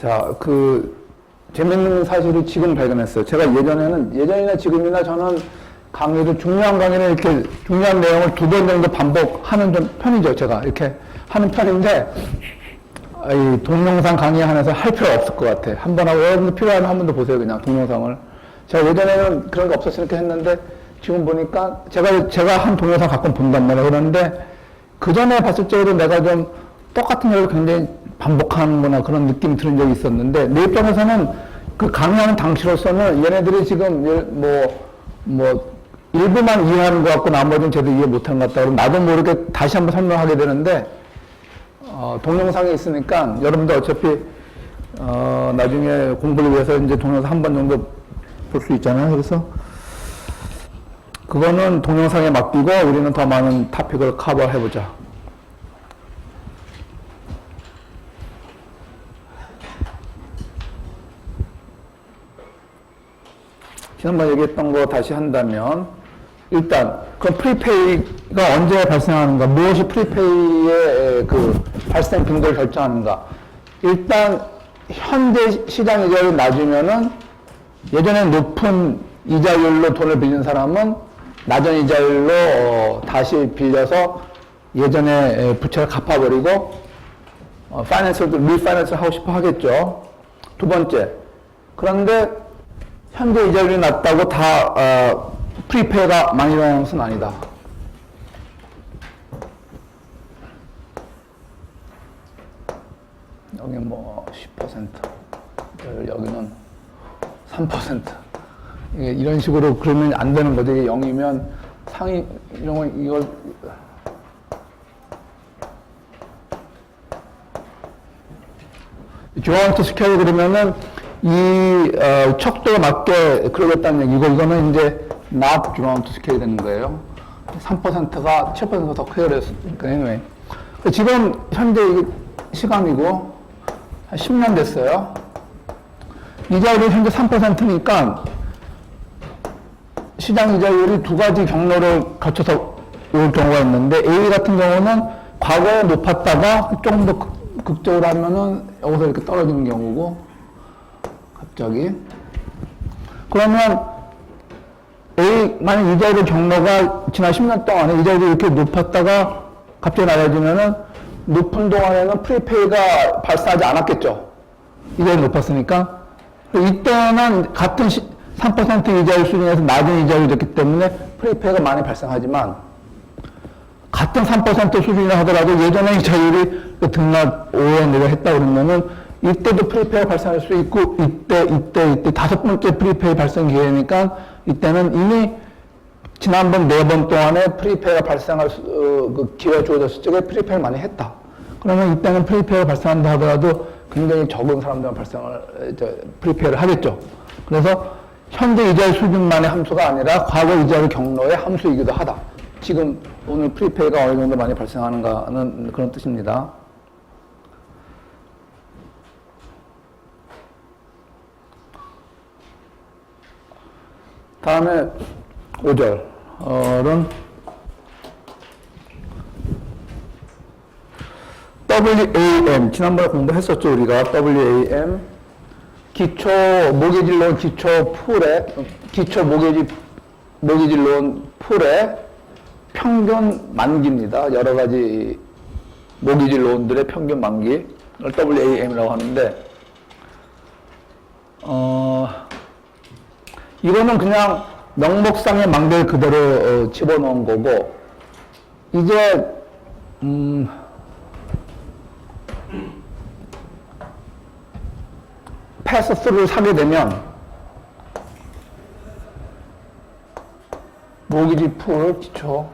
자, 재밌는 사실을 지금 발견했어요. 제가 예전이나 지금이나 저는 중요한 강의를 이렇게, 중요한 내용을 2번 정도 반복하는 좀 편이죠. 제가 이렇게 하는 편인데, 이 동영상 강의 안에서 할 필요 없을 것 같아. 한 번 하고, 여러분들 필요하면 한 번 더 보세요. 그냥 동영상을. 제가 예전에는 그런 게 없었으니까 했는데, 지금 보니까 제가 한 동영상 가끔 본단 말이에요. 그런데 그 전에 봤을 적에도 내가 좀 똑같은 걸 굉장히 반복하는 거나 그런 느낌이 드는 적이 있었는데, 내 입장에서는 그 강의하는 당시로서는 얘네들이 지금 일부만 이해하는 것 같고 나머지는 제대로 이해 못하는 것 같다. 그럼 나도 모르게 다시 한번 설명하게 되는데, 동영상이 있으니까 여러분들 어차피 나중에 공부를 위해서 이제 동영상 한 번 정도 볼 수 있잖아요. 그래서 그거는 동영상에 맡기고 우리는 더 많은 토픽을 커버해보자. 지난번에 얘기했던 거 다시 한다면, 일단 그럼 프리페이가 언제 발생하는가, 무엇이 프리페이의 발생 빈도를 결정하는가. 일단 현재 시장 이자율이 낮으면은, 예전에 높은 이자율로 돈을 빌린 사람은 낮은 이자율로 다시 빌려서 예전에 부채를 갚아버리고 리파이낸스를 하고 싶어 하겠죠. 두 번째, 그런데 현재 이자율이 낮다고 다 프리페이가 많이 일어나는 것은 아니다. 여기 10%, 여기는 3%. 이런 식으로 그러면 안 되는 거죠. 이게 0이면 상위, 이런 거, 이걸. 조언트 스케일 그러면은 척도에 맞게 그러겠다는 얘기고, 이거는 이제 not 조언트 스케일이 되는 거예요. 3%가 7% 더 크게 그랬으니까, anyway. 지금 현재 시간이고, 한 10년 됐어요. 이자율이 현재 3%니까 시장 이자율이 두 가지 경로를 거쳐서 올 경우가 있는데, A 같은 경우는 과거에 높았다가 조금 더 극적으로 하면은 여기서 이렇게 떨어지는 경우고, 갑자기. 그러면 만약 이자율의 경로가 지난 10년 동안에 이자율이 이렇게 높았다가 갑자기 낮아지면은 높은 동안에는 프리페이가 발생하지 않았겠죠. 이자율이 높았으니까. 이때는 같은 3% 이자율 수준에서 낮은 이자율이 됐기 때문에 프리페이가 많이 발생하지만, 같은 3% 수준이라 하더라도 예전에 이자율이 등락 5에 내려했다 그러면은 이때도 프리페이가 발생할 수 있고, 이때 다섯 번째 프리페이 발생 기회니까, 이때는 이미 지난번 4번 동안에 프리페이가 발생할 기회가 주어졌을 적에 프리페이를 많이 했다. 그러면 이때는 프리페이가 발생한다 하더라도 굉장히 적은 사람들만 프리페이를 하겠죠. 그래서 현재 이자율 수준만의 함수가 아니라 과거 이자율 경로의 함수이기도 하다. 지금 오늘 프리페이가 어느 정도 많이 발생하는가는 그런 뜻입니다. 다음에 5절은 WAM, 지난번에 공부했었죠, 우리가. WAM, 모기지론 기초 모기지론 풀의 평균 만기입니다. 여러 가지 모기지론들의 평균 만기를 WAM이라고 하는데, 이거는 그냥 명목상의 만기를 그대로 집어넣은 거고, 이제 패스스루를 사게 되면 모기지 풀 기초,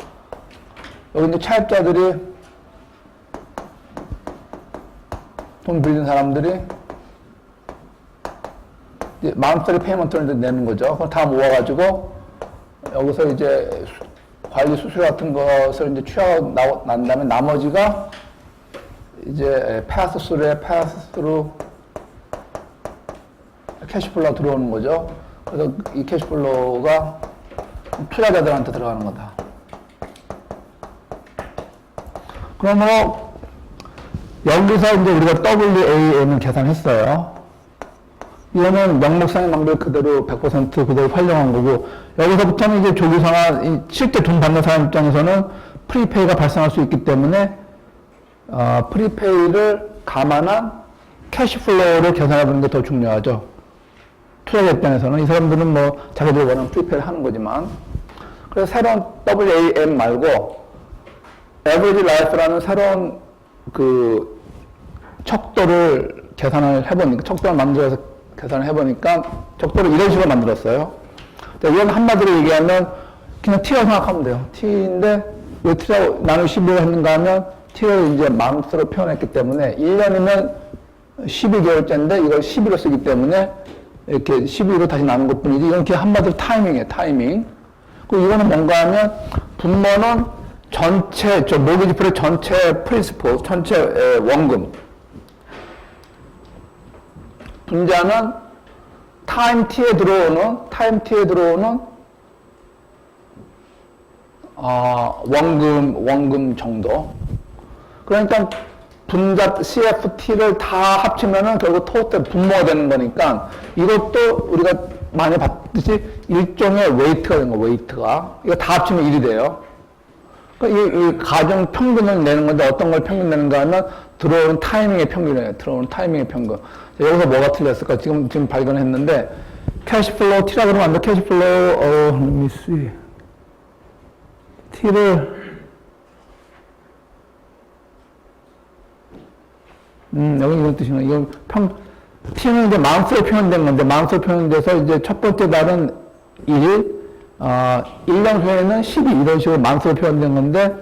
여기 이제 차입자들이, 돈 빌린 사람들이 만원짜리 페이먼트를 내는 거죠. 그걸 다 모아가지고 여기서 이제 관리 수수료 같은 것을 이제 취하고 난 다음에 나머지가 이제 패스스루 캐시플로가 들어오는 거죠. 그래서 이 캐시플로가 투자자들한테 들어가는 거다. 그러므로 여기서 이제 우리가 WAM을 계산했어요. 이거는 명목상의 방법을 그대로 100% 그대로 활용한 거고, 여기서부터는 이제 조기상환, 실제 돈 받는 사람 입장에서는 프리페이가 발생할 수 있기 때문에 프리페이를 감안한 캐시플로우를 계산해보는 게 더 중요하죠. 투자자 입장에서는 이 사람들은 뭐 자기들이 원하는 프리페이를 하는 거지만, 그래서 새로운 WAM 말고 Average Life라는 새로운 그 척도를 계산을 해보니까, 척도를 만들어서 계산을 해보니까 척도를 이런 식으로 만들었어요. 이건 한마디로 얘기하면 그냥 T라고 생각하면 돼요. T인데 왜 T라고 나는 12를 했는가 하면 T를 이제 마음수로 표현했기 때문에 1년이면 12개월째인데 이걸 12로 쓰기 때문에 이렇게 12로 다시 나눈 것 뿐이지, 이건 그냥 한마디로 타이밍이에요. 타이밍. 그리고 이거는 뭔가 하면 분모는 전체, 모기지 프레 전체 프린시플, 전체 원금. 분자는 타임 T에 들어오는 원금 정도. 그러니까 분자 CFT를 다 합치면은 결국 토탈 분모가 되는 거니까, 이것도 우리가 많이 봤듯이 일종의 웨이트가 되는 거, 웨이트가. 이거 다 합치면 1이 돼요. 그러니까 이 가정 평균을 내는 건데, 어떤 걸 평균 내는가 하면 들어오는 타이밍의 평균이에요. 들어오는 타이밍의 평균. 여기서 뭐가 틀렸을까? 지금 발견했는데, 캐시플로우 T라 그러면 안 돼. 캐시플로우, let me see. T를, 여기 이런 뜻이네. 이건 T는 이제 마운스로 표현된 건데, 마운스로 표현돼서 이제 첫 번째 달은 1, 1년 후에는 12, 이런 식으로 마운스로 표현된 건데,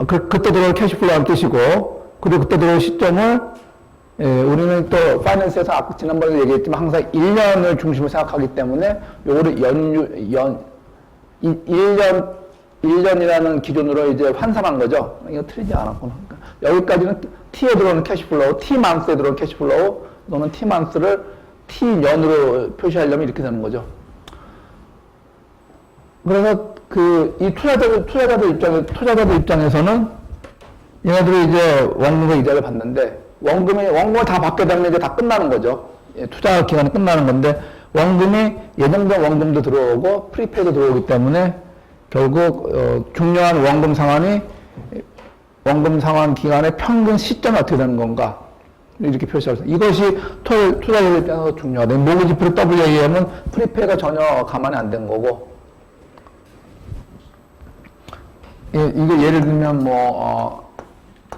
그때 들어올 캐시플로우라는 뜻이고, 그리고 그때 들어올 시점을, 우리는 또 파이낸스에서 지난번에 얘기했지만 항상 1년을 중심으로 생각하기 때문에 요거를 1년이라는 기준으로 이제 환산한 거죠. 이거 틀리지 않았구나. 그러니까 여기까지는 T에 들어오는 캐시플로우, T만스에 들어오는 캐시플로우, 또는 T만스를 T년으로 표시하려면 이렇게 되는 거죠. 그래서 이 투자자들 입장에서는 얘네들이 이제 원금과 이자를 받는데, 원금을 다 받게 되면 이제 다 끝나는 거죠. 투자 기간이 끝나는 건데, 원금이 예정된 원금도 들어오고 프리페이도 들어오기 때문에 결국 중요한 원금 상환 기간의 평균 시점이 어떻게 되는 건가, 이렇게 표시할 수 있어요. 이것이 투자자들 입장에서 중요하다. 모기지 프리 WAM은 프리페이가 전혀 감안이 안 된 거고, 이게 예를 들면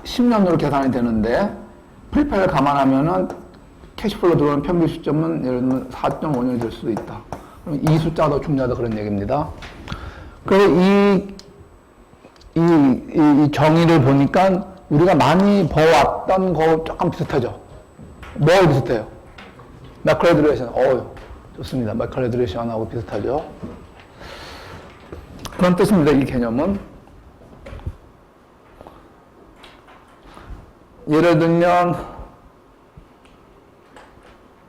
10년으로 계산이 되는데 프리페이를 감안하면은 캐시플로우 들어오는 평균 시점은 예를 들면 4.5년이 될 수도 있다. 그럼 이 숫자가 더 중요하다, 그런 얘기입니다. 그래서 이 정의를 보니까 우리가 많이 봐왔던 거 조금 비슷하죠. 뭐 비슷해요? 마크로드레이션. 좋습니다. 마크로드레이션하고 비슷하죠. 그런 뜻입니다, 이 개념은. 예를 들면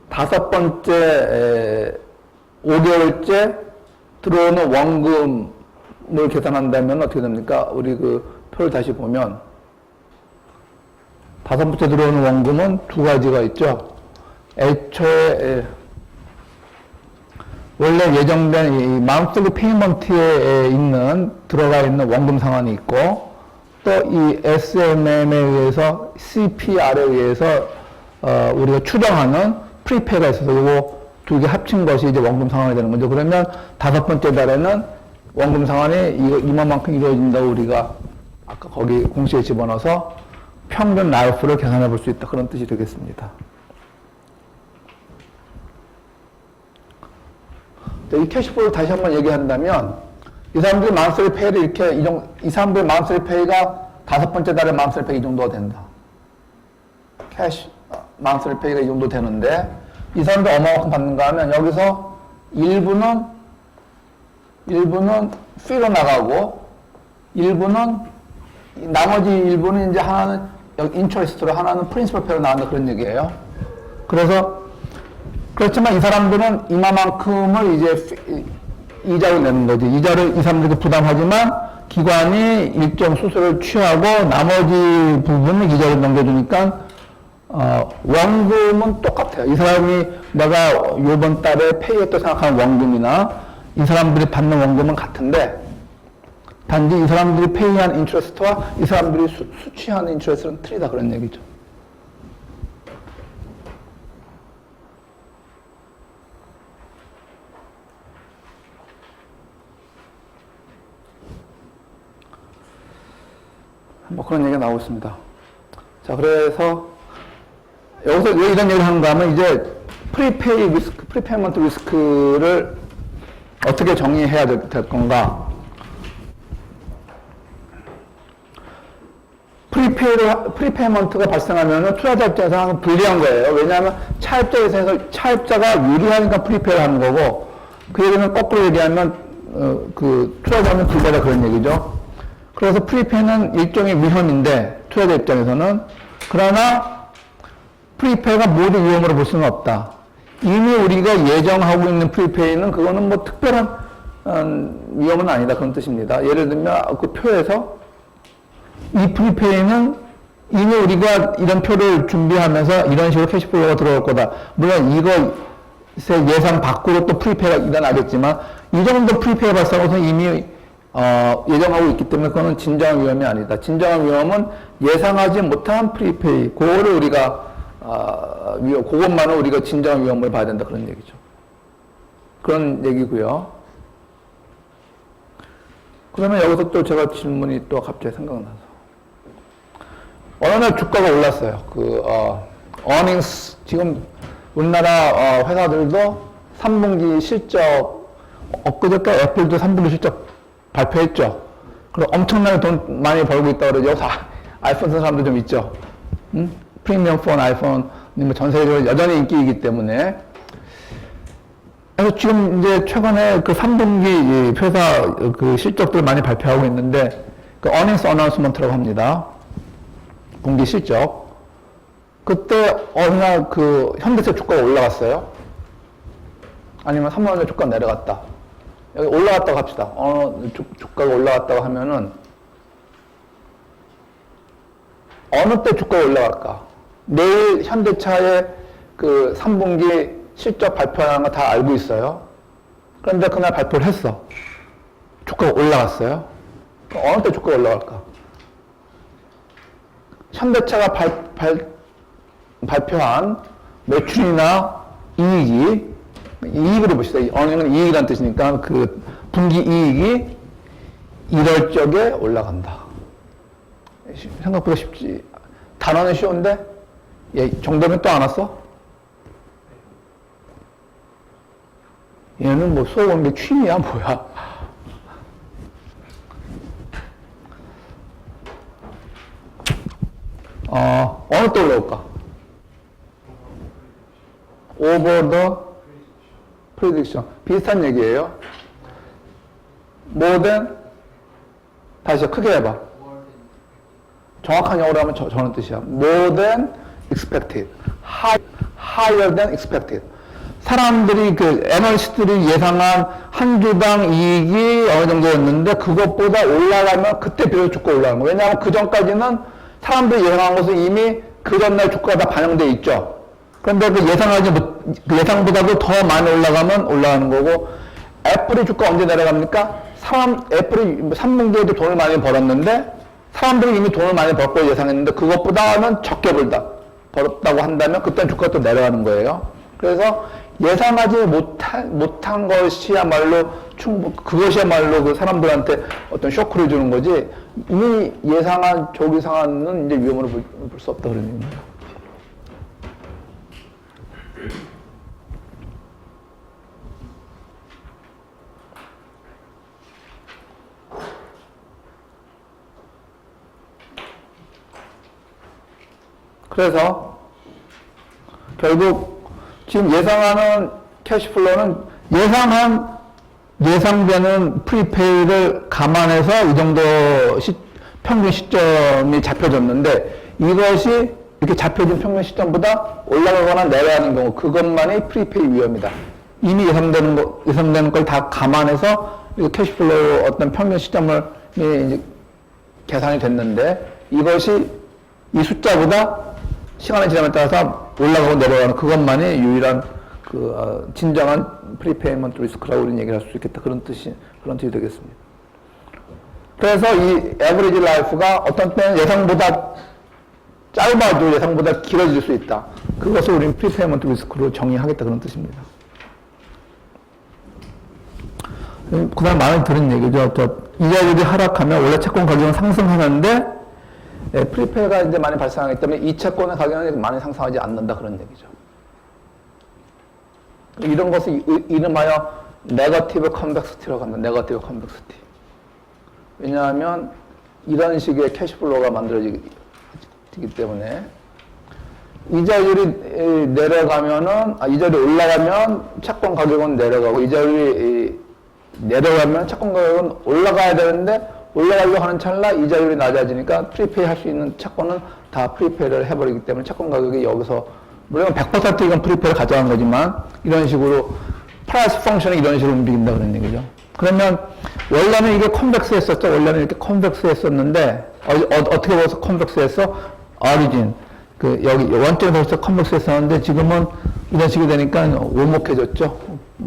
5번째 5개월째 들어오는 원금을 계산한다면 어떻게 됩니까? 우리 그 표를 다시 보면 5번째 들어오는 원금은 두 가지가 있죠. 애초에 원래 예정된 이 마운스리 페이먼트에 들어가 있는 원금 상환이 있고, 또 이 SMM에 의해서, CPR에 의해서 우리가 추정하는 프리페이가 있어서 이거 두 개 합친 것이 이제 원금 상환이 되는 거죠. 그러면 5번째 달에는 원금 상환이 이만큼 이루어진다고 우리가 아까 거기 공식에 집어넣어서 평균 라이프를 계산해 볼 수 있다, 그런 뜻이 되겠습니다. 이 캐시플로우를 다시 한번 얘기한다면, 이 사람들이 만스리 페이를 이렇게, 이 사람들의 만스리 페이가 5번째 달에 만스리 페이 이 정도가 된다. 만스리 페이가 이 정도 되는데, 이 사람들 얼마만큼 받는가 하면, 여기서 일부는 피로 나가고, 나머지 일부는 이제 하나는 여기 인터레스트로, 하나는 프린시플 페이로 나간다, 그런 얘기예요. 그렇지만 이 사람들은 이만큼을 이제 이자로 내는 거지. 이자를 이 사람들에게 부담하지만 기관이 일정 수수료를 취하고 나머지 부분을 이자로 넘겨주니까 원금은 똑같아요. 이 사람이 내가 요번 달에 페이했다 생각하는 원금이나 이 사람들이 받는 원금은 같은데 단지 이 사람들이 페이한 인트레스트와 이 사람들이 수취한 인트레스트는 틀리다 그런 얘기죠. 뭐 그런 얘기가 나오고 있습니다. 자, 그래서 여기서 왜 이런 얘기를 하는가 하면 이제 프리페이 리스크, 프리페이먼트 리스크를 어떻게 정의해야 될 건가. 프리페이먼트가 발생하면 투자자 입장에서 항상 불리한 거예요. 왜냐하면 차입자가 유리하니까 프리페이를 하는 거고, 그 얘기는 거꾸로 얘기하면, 투자자는 불리하다 그런 얘기죠. 그래서 프리페이는 일종의 위험인데, 투자자 입장에서는. 그러나, 프리페이가 모두 위험으로 볼 수는 없다. 이미 우리가 예정하고 있는 프리페이는 그거는 뭐 특별한 위험은 아니다. 그런 뜻입니다. 예를 들면, 그 표에서 이 프리페이는 이미 우리가 이런 표를 준비하면서 이런 식으로 캐시플로우가 들어올 거다. 물론 이거 예상 밖으로 또 프리페이가 일어나겠지만 이 정도 프리페이 발생하고서 이미 예정하고 있기 때문에 그거는 진정한 위험이 아니다. 진정한 위험은 예상하지 못한 프리페이. 그거를 우리가 그것만은 우리가 진정한 위험을 봐야 된다. 그런 얘기죠. 그런 얘기고요. 그러면 여기서 또 제가 질문이 또 갑자기 생각나서 어느 날 주가가 올랐어요. earnings, 지금 우리나라 회사들도 3분기 실적, 엊그저께 애플도 3분기 실적 발표했죠. 그리고 엄청나게 돈 많이 벌고 있다고 그러죠. 여기서 아이폰 쓰는 사람도 좀 있죠. 프리미엄 폰 아이폰, 전 세계적으로 여전히 인기이기 때문에. 그래서 지금 이제 최근에 그 3분기 회사 그 실적들 많이 발표하고 있는데, 그 earnings announcement라고 합니다. 분기 실적. 그때 어느 날 그 현대차 주가가 올라갔어요. 아니면 3만 원의 주가가 내려갔다. 여기 올라갔다고 합시다. 주가가 올라갔다고 하면은 어느 때 주가가 올라갈까? 내일 현대차의 그 3분기 실적 발표하는 거 다 알고 있어요. 그런데 그날 발표를 했어. 주가가 올라갔어요. 어느 때 주가가 올라갈까? 현대차가 발표한 매출이나 이익으로 봅시다. 어느는 이익이라는 뜻이니까 그 분기 이익이 1월 쪽에 올라간다. 생각보다 쉽지. 단어는 쉬운데 정답은 또 안 왔어? 얘는 뭐 수업 오는 게 취미야 뭐야? 어느 때 올라올까? Over the prediction. 비슷한 얘기예요. More than, 다시 크게 해봐. 정확한 영어로 하면 저런 뜻이야. More than expected. Higher than expected. 사람들이, 애널리스트들이 예상한 한 주당 이익이 어느 정도였는데, 그것보다 올라가면 그때 비로소 주가 올라가는 거예요. 왜냐하면 그 전까지는 사람들이 예상한 것은 이미 그 전날 주가가 다 반영되어 있죠. 그런데 그 예상보다도 더 많이 올라가면 올라가는 거고, 애플의 주가 언제 내려갑니까? 애플이 3분기에도 돈을 많이 벌었는데, 사람들이 이미 돈을 많이 벌 걸 예상했는데, 그것보다는 적게 벌었다고 한다면, 그때는 주가가 또 내려가는 거예요. 그래서 예상하지 못한 것이야말로 그것이야말로 그 사람들한테 어떤 쇼크를 주는 거지, 이미 예상한 조기 상한은 이제 위험으로 볼 수 없다 그런 얘기입니다. 그래서 결국 지금 예상하는 캐시플로우는 예상되는 프리페이를 감안해서 이 정도 평균 시점이 잡혀졌는데, 이것이 이렇게 잡혀진 평균 시점보다 올라가거나 내려가는 경우, 그것만이 프리페이 위험이다. 이미 예상되는 걸 다 감안해서 캐시플로우 어떤 평균 시점을 이제 계산이 됐는데, 이것이 이 숫자보다 시간의 지남에 따라서 올라가고 내려가는 그것만이 유일한 진정한 프리페이먼트 리스크라고 우리는 얘기를 할 수 있겠다. 그런 뜻이 되겠습니다. 그래서 이 에버리지 라이프가 어떤 때는 예상보다 짧아도 예상보다 길어질 수 있다. 그것을 우리는 프리페이먼트 리스크로 정의하겠다. 그런 뜻입니다. 그다음 많이 들은 얘기죠. 이자율이 하락하면 원래 채권 가격은 상승하는데 프리페이가 이제 많이 발생하기 때문에 이 채권의 가격은 많이 상승하지 않는다. 그런 얘기죠. 이런 것을 이름하여 네거티브 컨벡시티라고 합니다. 네거티브 컨벡시티. 왜냐하면 이런 식의 캐시플로우가 만들어지기 때문에 이자율이 내려가면은 이자율이 올라가면 채권 가격은 내려가고 이자율이 내려가면 채권 가격은 올라가야 되는데 올라가려고 하는 찰나 이자율이 낮아지니까 프리페이 할 수 있는 채권은 다 프리페이를 해버리기 때문에 채권 가격이 여기서 물론 100% 이건 프리페이를 가져간 거지만 이런 식으로 프라이스 펑션이 이런 식으로 움직인다 그런 얘기죠. 그러면 원래는 이게 컨벡스 했었죠. 원래는 이렇게 컨벡스 했었는데 어떻게 보서 컨벡스 했어? 오리진 여기 원점에서 컨벡스 했었는데 지금은 이런 식이 되니까 오목해졌죠.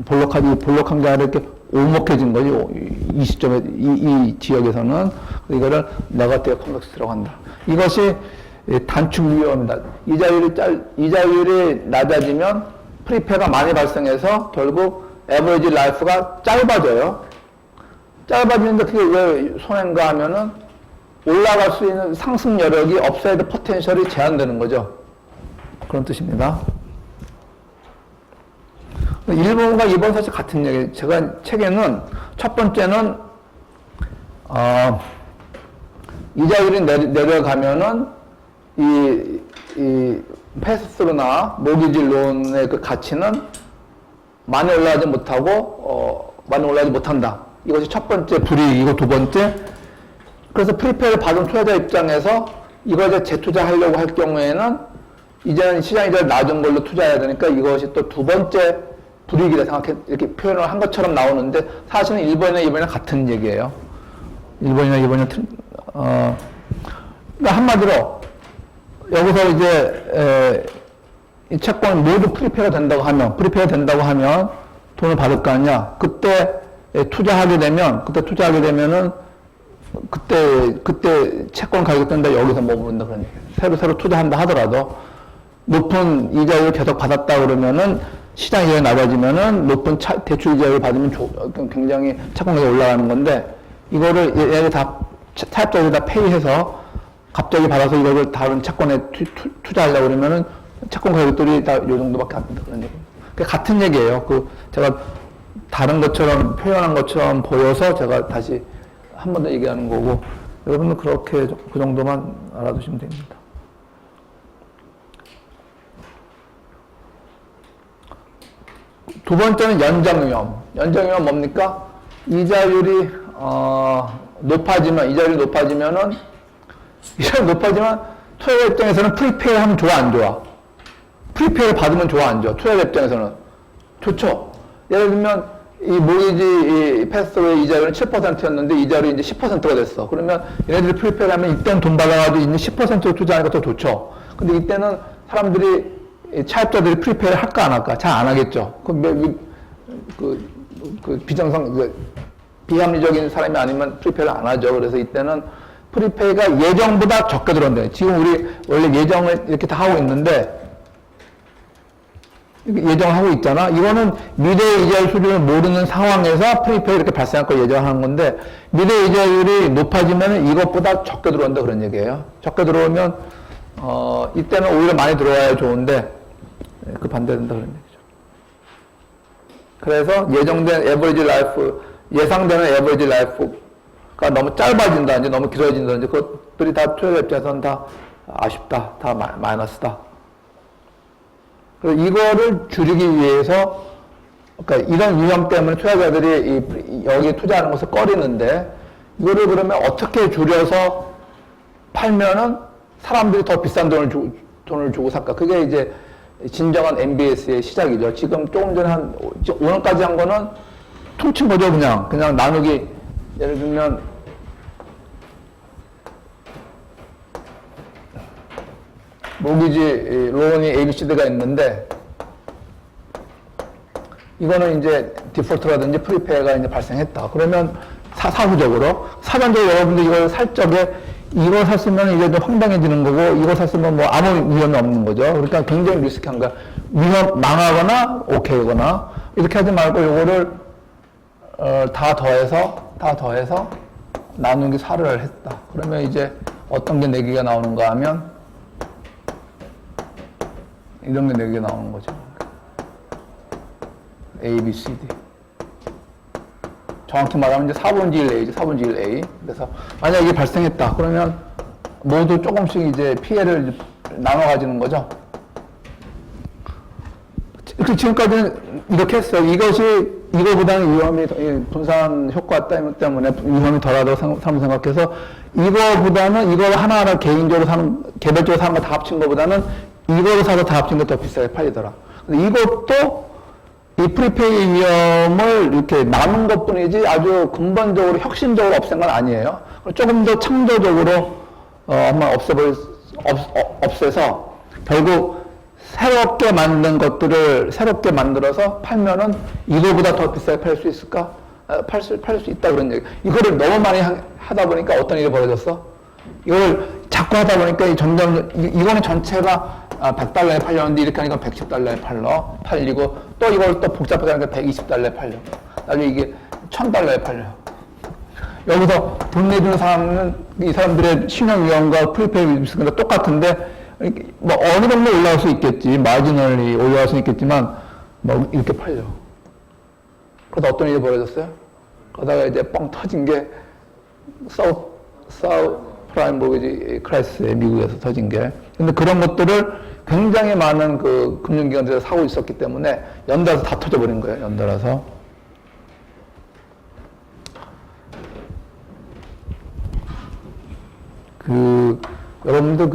볼록한 게 아니라 이렇게 오목해진 거죠. 이 시점에 이 지역에서는 이거를 네거티브 컨벡스라고 한다. 이것이 단축 위험이다. 이자율이 낮아지면 프리페이가 많이 발생해서 결국 에버리지 라이프가 짧아져요. 짧아지는데 그게 왜 손해인가 하면은 올라갈 수 있는 상승 여력이 업사이드 포텐셜이 제한되는 거죠. 그런 뜻입니다. 1번과 2번 사실 같은 얘기. 제가 책에는 첫 번째는 이자율이 내려가면은 이 패스스루나 모기지 론의 그 가치는 많이 올라가지 못한다. 이것이 첫 번째 불이익이고 두 번째 그래서 프리페이를 받은 투자자 입장에서 이걸 재투자하려고 할 경우에는 이제는 시장 이자를 낮은 걸로 투자해야 되니까 이것이 또 두 번째 불이익이라 생각해 이렇게 표현을 한 것처럼 나오는데 사실은 1번이나 2번이나 같은 얘기예요. 1번이나 2번이나 그러니까 한마디로 여기서 이제 이 채권 모두 프리페이가 된다고 하면 돈을 받을 거 아니야. 그때 투자하게 되면은 그때 채권 가격 때문에 여기서 머무른다 그런 얘기예요. 새로 투자한다 하더라도 높은 이자율을 계속 받았다 그러면은 시장 이자율이 낮아지면은 높은 대출 이자율을 받으면 굉장히 채권 가격이 올라가는 건데 이거를 얘를 다 타협적으로 다 페이해서 갑자기 받아서 이거를 다른 채권에 투자하려고 그러면은 채권 가격들이 다 요 정도밖에 안 된다 그런 얘기예요. 같은 얘기예요. 제가 다른 것처럼 표현한 것처럼 보여서 제가 다시 한 번 더 얘기하는 거고 여러분은 그렇게 그 정도만 알아두시면 됩니다. 두 번째는 연장위험. 연장위험 뭡니까? 이자율이 높아지면 투자자 입장에서는 프리페이 하면 좋아 안 좋아? 프리페이를 받으면 좋아 안 좋아? 투자자 입장에서는 좋죠. 예를 들면 이 모기지 패스웨이 이자율은 7%였는데 이자율이 이제 10%가 됐어. 그러면 얘네들이 프리페이를 하면 이때는 돈 받아가지고 있는 10%로 투자하니까 더 좋죠. 근데 이때는 사람들이 차입자들이 프리페이를 할까 안 할까? 잘 안 하겠죠. 비합리적인 사람이 아니면 프리페이를 안 하죠. 그래서 이때는 프리페이가 예정보다 적게 들어온대요. 지금 우리 원래 예정을 이렇게 다 하고 있는데 예정을 하고 있잖아. 이거는 미래 이자율 수준을 모르는 상황에서 프리페이 이렇게 발생할 걸 예정하는 건데 미래 이자율이 높아지면 이것보다 적게 들어온다 그런 얘기예요. 적게 들어오면 이때는 오히려 많이 들어와야 좋은데 그 반대된다 그런 얘기죠. 그래서 예정된 에버리지 라이프, 예상되는 에버리지 라이프가 너무 짧아진다든지 너무 길어진다든지 그것들이 다 투자자 입장에서는 다 아쉽다, 다 마이너스다. 그래서 이거를 줄이기 위해서 그러니까 이런 유형 때문에 투자자들이 여기에 투자하는 것을 꺼리는데 이거를 그러면 어떻게 줄여서 팔면은 사람들이 더 비싼 돈을 주고 살까? 그게 이제 진정한 MBS의 시작이죠. 지금 조금 전에 오늘까지 한 거는 퉁친 거죠. 그냥 나누기. 예를 들면 모기지 론이 ABCD가 있는데 이거는 이제 디폴트라든지 프리페이가 이제 발생했다. 그러면 사후적으로 사전적으로 여러분들 이걸 살 적에 이걸 샀으면 이게 좀 황당해지는 거고 이걸 샀으면 뭐 아무 위험이 없는 거죠. 그러니까 굉장히 리스크한 거야. 위험 망하거나 오케이거나 이렇게 하지 말고 이거를 다 더해서 나누기 4를 했다. 그러면 이제 어떤 게 4개가 나오는가 하면 이런 게 4개가 나오는 거죠. A, B, C, D. 정확히 말하면 이제 4분의 1 A지, 4분의 1 A. 그래서 만약 이게 발생했다. 그러면 모두 조금씩 이제 피해를 이제 나눠 가지는 거죠. 지금까지는 이렇게 했어요. 이거보다는 위험이, 분산 효과 때문에 위험이 덜하다고 생각해서 이거보다는 이걸 하나하나 개인적으로 개별적으로 사는 거 다 합친 거보다는 이거를 사서 다 합친 게 더 비싸게 팔리더라. 근데 이것도 이 프리페이 위험을 이렇게 나눈 것 뿐이지 아주 근본적으로 혁신적으로 없앤 건 아니에요. 조금 더 창조적으로 한번 없애서 결국 새롭게 만든 것들을 새롭게 만들어서 팔면은 이거보다 더 비싸게 팔 수 있을까? 팔 수 있다 그런 얘기. 이거를 너무 많이 하다 보니까 어떤 일이 벌어졌어? 이걸 자꾸 하다 보니까 점점 이거는 전체가 100달러에 팔렸는데 이렇게 하니까 110달러에 팔리고 또 이걸 또 복잡하게 하니까 120달러에 팔려. 나중에 이게 1000달러에 팔려. 여기서 돈 내주는 사람은 이 사람들의 신용 위험과 프리페이 리스크가 똑같은데 뭐 어느 정도 올라갈 수 있겠지. 마지널이 올라갈 수 있겠지만 뭐 이렇게 팔려. 그러다 어떤 일이 벌어졌어요? 그러다가 이제 뻥 터진 게 사우 프라임 모기지 크라이시스에 미국에서 터진 게. 근데 그런 것들을 굉장히 많은 그 금융기관들이 사고 있었기 때문에 연달아서 다 터져버린 거예요. 연달아서. 여러분들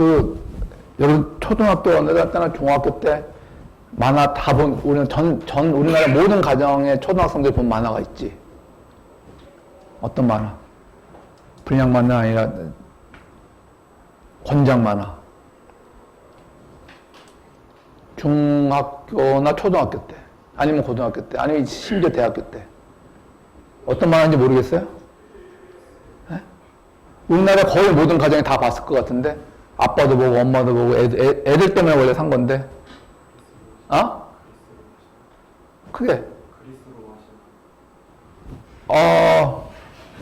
여러분 초등학교 때나 중학교 때 만화 다 우리는 우리나라 모든 가정에 초등학생들 본 만화가 있지. 어떤 만화? 불량 만화 아니라 권장 만화. 중학교나 초등학교 때, 아니면 고등학교 때, 아니면 심지어 대학교 때. 어떤 만화인지 모르겠어요? 네? 우리나라 거의 모든 가정이 다 봤을 것 같은데, 아빠도 보고, 엄마도 보고, 애들 때문에 원래 산 건데. 그게.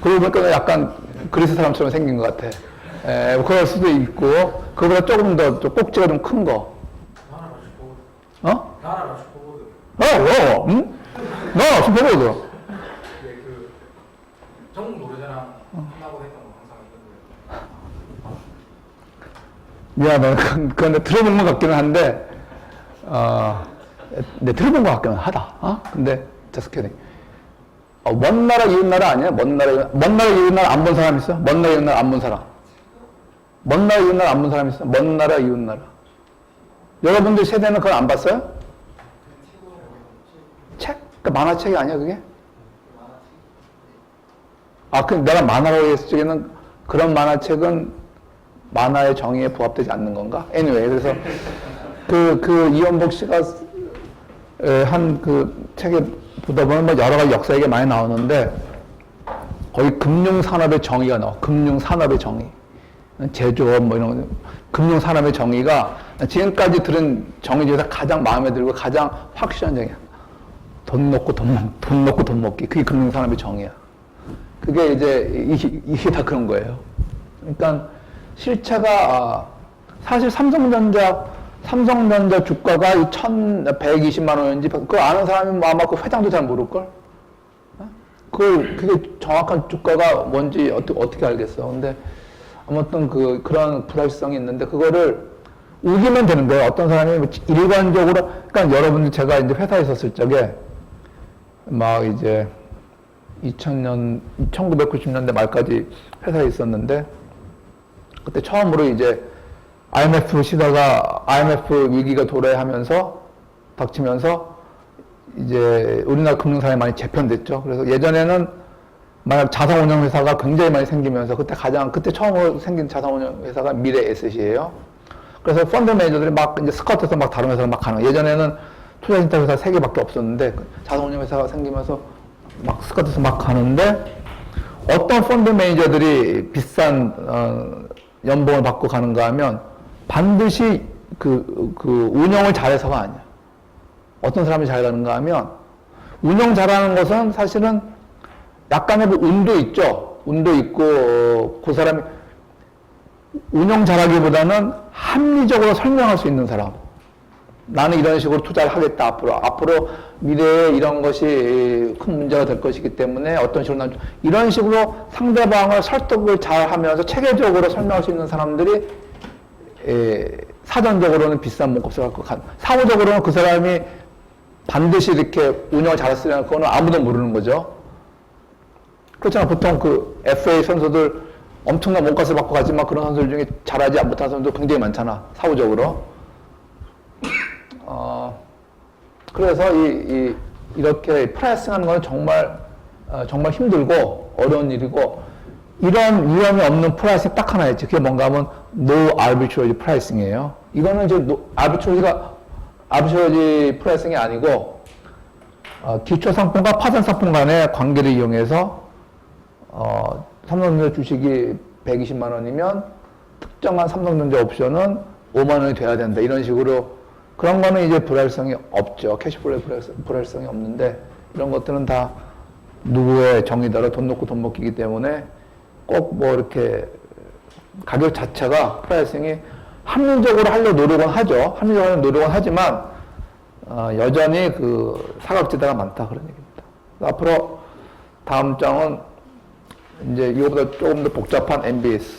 그러고 보니까 약간 그리스 사람처럼 생긴 것 같아. 그럴 수도 있고, 그거보다 조금 더 꼭지가 좀 큰 거. 나라가 슈퍼보드. 응? 나 슈퍼보드. 네, 전국 노래자랑 한다고 했던 거 항상 있던데. 미안하다. 그건 들어본 것 같기는 한데, 내 들어본 것 같기는 하다. 근데, just kidding. 먼 나라, 이웃 나라 아니야? 먼 나라, 이웃 나라 안 본 사람 있어? 먼 나라, 이웃 나라 안 본 사람. 먼 나라, 이웃 나라 안 본 사람 있어? 먼 나라, 이웃 나라. 여러분들 세대는 그걸 안 봤어요? 책? 그 만화책이 아니야, 그게? 내가 만화라고 했을 적에는 그런 만화책은 만화의 정의에 부합되지 않는 건가? anyway, 그래서 이연복 씨가 한 책에 보다 보면 뭐 여러 가지 역사 얘기가 많이 나오는데 거의 금융산업의 정의가 나와. 금융산업의 정의. 제조업 뭐 이런 거. 금융산업의 정의가 지금까지 들은 정의 중에서 가장 마음에 들고 가장 확실한 정의야. 돈 놓고 돈 먹기. 그게 금융산업의 정의야. 그게 이제 이게 다 그런 거예요. 그러니까 실체가 사실 삼성전자 주가가 1,120만 원인지 그거 아는 사람이 아마 그 회장도 잘 모를걸? 그게 정확한 주가가 뭔지 어떻게 알겠어. 근데 아무튼 그런 불확실성이 있는데 그거를 우기면 되는 거예요. 어떤 사람이 일관적으로, 그러니까 여러분들 제가 이제 회사에 있었을 적에 막 이제 1990년대 말까지 회사에 있었는데 그때 처음으로 이제 IMF 위기가 닥치면서 이제 우리나라 금융사에 많이 재편됐죠. 그래서 예전에는 만약 자산운용회사가 굉장히 많이 생기면서 그때 처음으로 생긴 자산운용회사가 미래에셋이에요. 그래서 펀드 매니저들이 막 이제 스카우트에서 막 다른 회사를 막 가는 거예요. 예전에는 투자신탁 회사 3개밖에 없었는데 자산운용 회사가 생기면서 막 스카우트에서 막 가는데 어떤 펀드 매니저들이 비싼 연봉을 받고 가는가 하면 반드시 그 운영을 잘해서가 아니야. 어떤 사람이 잘하는가 하면 운영 잘하는 것은 사실은 약간의 그 운도 있죠. 운도 있고 그 사람이 운영 잘하기보다는 합리적으로 설명할 수 있는 사람. 나는 이런 식으로 투자를 하겠다 앞으로 미래에 이런 것이 큰 문제가 될 것이기 때문에 어떤 식으로 난 이런 식으로 상대방을 설득을 잘 하면서 체계적으로 설명할 수 있는 사람들이 사전적으로는 비싼 몸값을 갖고 사후적으로는 그 사람이 반드시 이렇게 운영을 잘했으려는 그거는 아무도 모르는 거죠. 그렇잖아. 보통 그 FA 선수들 엄청난 몸값을 받고 가지만 그런 선수들 중에 잘하지 못한 선수도 굉장히 많잖아. 사후적으로. 그래서 이렇게 프라이싱 하는 건 정말 힘들고 어려운 일이고, 이런 위험이 없는 프라이싱 딱 하나 있지. 그게 뭔가 하면 No Arbitrage Pricing이에요. 이거는 이제 아비트로지 프라이싱이 아니고, 기초 상품과 파생 상품 간의 관계를 이용해서, 삼성전자 주식이 120만 원이면 특정한 삼성전자 옵션은 5만 원이 돼야 된다. 이런 식으로. 그런 거는 이제 불확실성이 없죠. 캐시플로우의 불확실성이 없는데, 이런 것들은 다 누구의 정의대로 돈 놓고 돈 먹기이기 때문에 꼭 뭐 이렇게 가격 자체가 프라이싱이 합리적으로 하려 노력은 하죠. 합리적으로 하려 노력은 하지만, 여전히 그 사각지대가 많다. 그런 얘기입니다. 앞으로 다음 장은 이제 이거보다 조금 더 복잡한 MBS.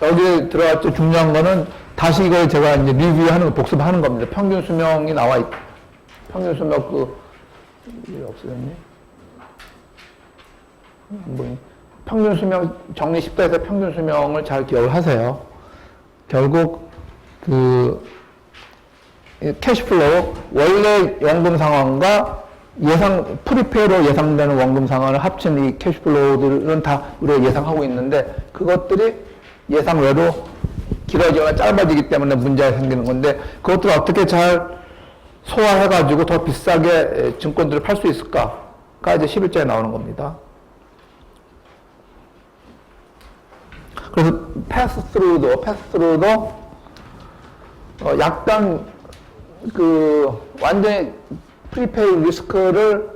여기 들어갔죠. 중요한 거는 다시 이걸 제가 이제 리뷰하는, 복습하는 겁니다. 평균 수명이 나와 있, 평균 수명 이게 없어졌니? 평균 수명, 정리 쉽다 해서 평균 수명을 잘 기억을 하세요. 결국, 캐시플로우, 원래 원금 상환과 프리페이로 예상되는 원금 상환을 합친 이 캐시플로우들은 다 우리가 예상하고 있는데, 그것들이 예상 외로 길어지거나 짧아지기 때문에 문제가 생기는 건데, 그것들을 어떻게 잘 소화해가지고 더 비싸게 증권들을 팔 수 있을까가 이제 11자에 나오는 겁니다. 그래서 패스스루도 약간 완전히 프리페이 리스크를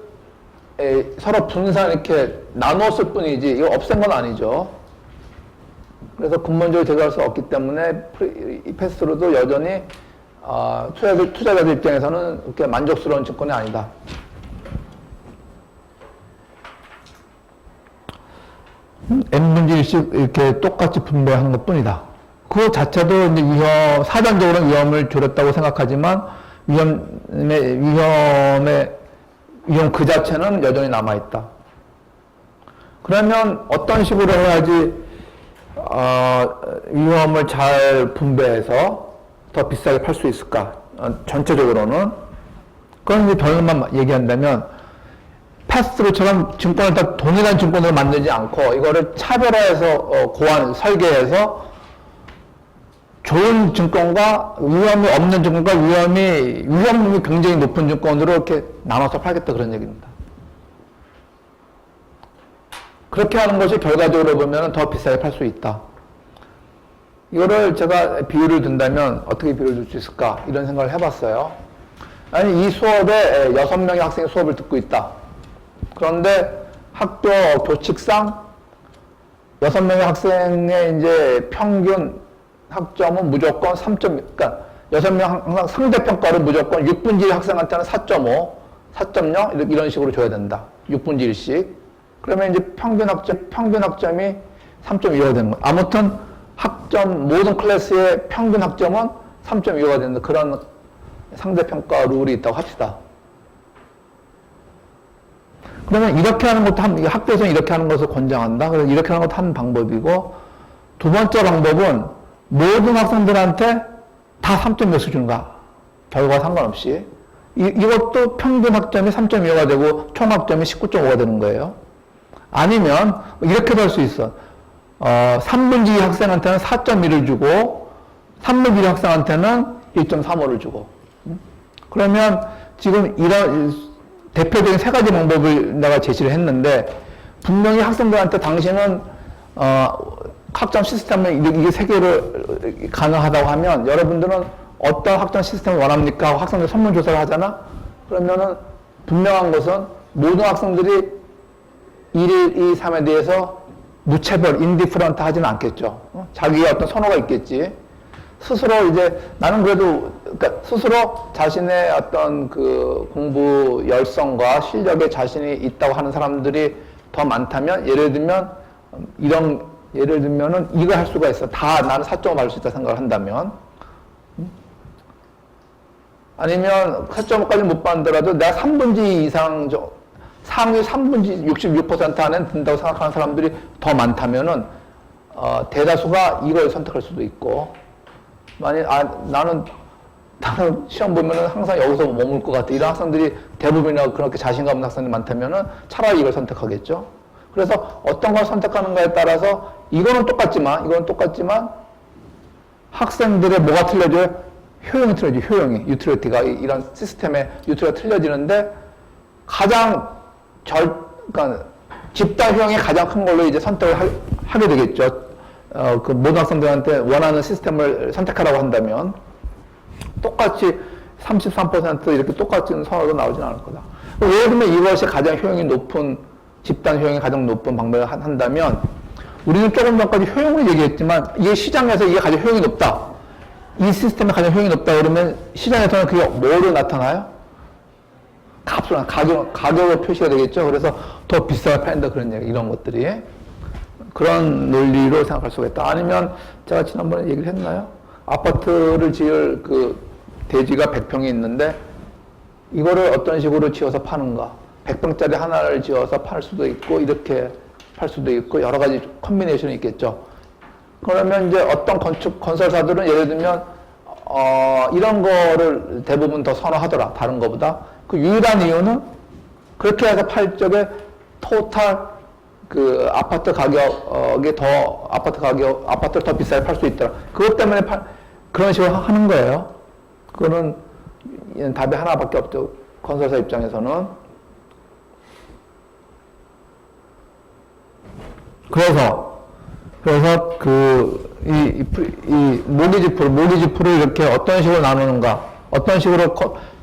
서로 분산 이렇게 나눴을 뿐이지 이거 없앤 건 아니죠. 그래서 근본적으로 제거할 수 없기 때문에 패스스루도 여전히 투자자들 입장에서는 그렇게 만족스러운 증권이 아니다. n분의 1씩 이렇게 똑같이 분배하는 것 뿐이다. 그 자체도 이제 사전적으로는 위험을 줄였다고 생각하지만 위험 그 자체는 여전히 남아있다. 그러면 어떤 식으로 해야지 위험을 잘 분배해서 더 비싸게 팔 수 있을까? 전체적으로는. 그건 이제 결론만 얘기한다면, 패스트루처럼 증권을 다 동일한 증권으로 만들지 않고, 이거를 차별화해서, 설계해서, 좋은 증권과 위험이 없는 증권과 위험이 굉장히 높은 증권으로 이렇게 나눠서 팔겠다. 그런 얘기입니다. 그렇게 하는 것이 결과적으로 보면 더 비싸게 팔 수 있다. 이거를 제가 비유를 든다면 어떻게 비유를 줄 수 있을까? 이런 생각을 해봤어요. 아니, 이 수업에 6명의 학생이 수업을 듣고 있다. 그런데 학교 교칙상 6명의 학생의 이제 평균 학점은 무조건 3점, 그러니까 6명 항상 상대평가를 무조건 6분의 1 학생한테는 4.5, 4.0 이런 식으로 줘야 된다. 6분의 1씩. 그러면 이제 평균 학점이 3.25가 되는 거예요. 아무튼 모든 클래스의 평균 학점은 3.25가 되는 그런 상대평가 룰이 있다고 합시다. 그러면 이렇게 하는 것도 학교에서는 이렇게 하는 것을 권장한다. 그래서 이렇게 하는 것도 한 방법이고, 두 번째 방법은 모든 학생들한테 다 3.몇을 주는 거야. 결과 상관없이. 이것도 평균 학점이 3.25가 되고 총 학점이 19.5가 되는 거예요. 아니면 이렇게도 할 수 있어. 3분의 2 학생한테는 4.1을 주고 3분의 1 학생한테는 1.35를 주고. 그러면 지금 이런 대표적인 세 가지 방법을 내가 제시를 했는데, 분명히 학생들한테 당신은, 학점 시스템을 이게 세 개를 가능하다고 하면 여러분들은 어떤 학점 시스템을 원합니까? 하고 학생들 설문조사를 하잖아? 그러면은 분명한 것은 모든 학생들이 1, 2, 3에 대해서 무차별, 인디프런트 하지는 않겠죠. 자기의 어떤 선호가 있겠지. 스스로 이제 나는 그래도, 그러니까 스스로 자신의 어떤 그 공부 열성과 실력에 자신이 있다고 하는 사람들이 더 많다면, 예를 들면, 예를 들면은 이거 할 수가 있어. 다 나는 4점을 받을 수 있다 생각을 한다면. 아니면 4.5까지 못 받더라도 내가 3분지 이상, 상위 3분지 66% 안에 든다고 생각하는 사람들이 더 많다면은, 대다수가 이걸 선택할 수도 있고, 만약, 나는 시험 보면은 항상 여기서 머물 것 같아. 이런 학생들이 대부분이나 그렇게 자신감 없는 학생들이 많다면은 차라리 이걸 선택하겠죠. 그래서 어떤 걸 선택하는가에 따라서 이거는 똑같지만 학생들의 뭐가 틀려져요? 효용이 틀려져, 효용이. 유틸리티가, 이런 시스템의 유틸리티가 틀려지는데 그러니까 집단 효용이 가장 큰 걸로 이제 선택을 하게 되겠죠. 그 모든 학생들한테 원하는 시스템을 선택하라고 한다면 똑같이 33% 이렇게 똑같은 선호도 나오진 않을 거다. 예를 들면 이것이 가장 효용이 높은, 집단 효용이 가장 높은 방법을 한다면 우리는 조금 전까지 효용을 얘기했지만 이게 시장에서 이게 가장 효용이 높다. 이 시스템이 가장 효용이 높다 그러면 시장에서는 그게 뭐로 나타나요? 가격으로 표시가 되겠죠. 그래서 더 비싸게 팔린다 그런 얘기, 이런 것들이. 그런 논리로 생각할 수가 있다. 아니면 제가 지난번에 얘기를 했나요? 아파트를 지을 그 대지가 100평이 있는데 이거를 어떤 식으로 지어서 파는가? 100평짜리 하나를 지어서 팔 수도 있고 이렇게 팔 수도 있고 여러 가지 컨비네이션이 있겠죠. 그러면 이제 어떤 건설사들은 예를 들면 이런 거를 대부분 더 선호하더라. 다른 거보다. 그 유일한 이유는 그렇게 해서 팔 적에 토탈 그 아파트 가격이 아파트를 더 비싸게 팔 수 있더라. 그것 때문에 그런 식으로 하는 거예요. 그거는 답이 하나밖에 없죠. 건설사 입장에서는. 그래서 이 모기지 풀을 이렇게 어떤 식으로 나누는가, 어떤 식으로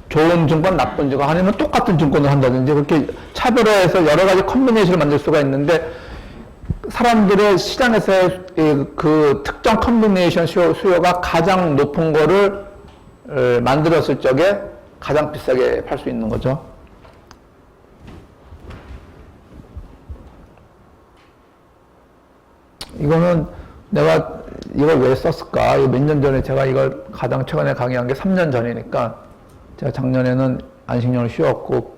좋은 증권, 나쁜 증권, 아니면 똑같은 증권을 한다든지 그렇게 차별화해서 여러 가지 컨비네이션을 만들 수가 있는데 사람들의 시장에서의 그 특정 컨비네이션 수요가 가장 높은 거를 만들었을 적에 가장 비싸게 팔 수 있는 거죠. 이거는 내가 이걸 왜 썼을까? 몇 년 전에 제가 이걸 가장 최근에 강의한 게 3년 전이니까 제가 작년에는 안식년을 쉬었고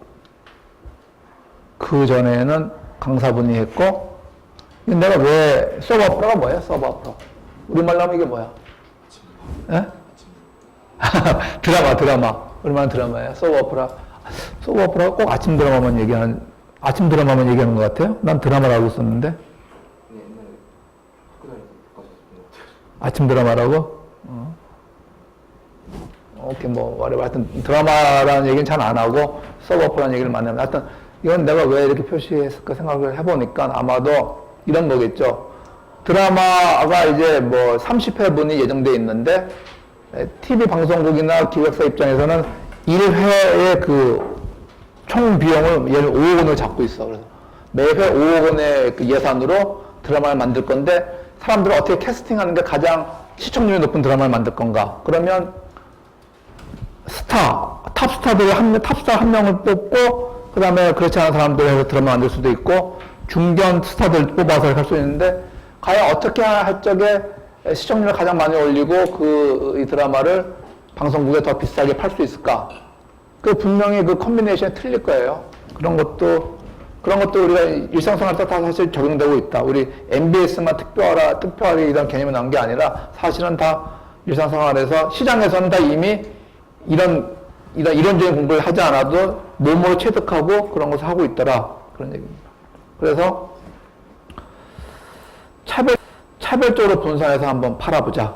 그 전에는 강사분이 했고 내가 왜 서버프로가 뭐예요? 서버프로 우리말로 하면 이게 뭐야? 예? 드라마 우리말은 드라마예요. 서버프로가 꼭 아침 드라마만 얘기하는 것 같아요? 난 드라마라고 알고 있었는데 아침 드라마라고? 오케이, 하여튼 드라마라는 얘기는 잘 안 하고 서버프라는 얘기를 많이 합니다. 하여튼 이건 내가 왜 이렇게 표시했을까 생각을 해보니까 아마도 이런 거겠죠. 드라마가 이제 30회분이 예정돼 있는데 TV 방송국이나 기획사 입장에서는 1회의 그 총 비용을 예를 5억 원을 잡고 있어. 그래서 매회 5억 원의 그 예산으로 드라마를 만들 건데 사람들은 어떻게 캐스팅하는 게 가장 시청률이 높은 드라마를 만들 건가? 그러면 탑스타 한 명을 뽑고, 그 다음에 그렇지 않은 사람들 해서 드라마 만들 수도 있고, 중견 스타들 뽑아서 할 수 있는데, 과연 어떻게 할 적에 시청률을 가장 많이 올리고, 이 드라마를 방송국에 더 비싸게 팔 수 있을까? 분명히 그 컨비네이션이 틀릴 거예요. 그런 것도 우리가 일상생활에 다 사실 적용되고 있다. 우리 MBS만 특별히 이런 개념이 나온 게 아니라 사실은 다 일상생활에서 시장에서는 다 이미 이런적인 공부를 하지 않아도 몸으로 체득하고 그런 것을 하고 있더라. 그런 얘기입니다. 그래서 차별적으로 분산해서 한번 팔아보자.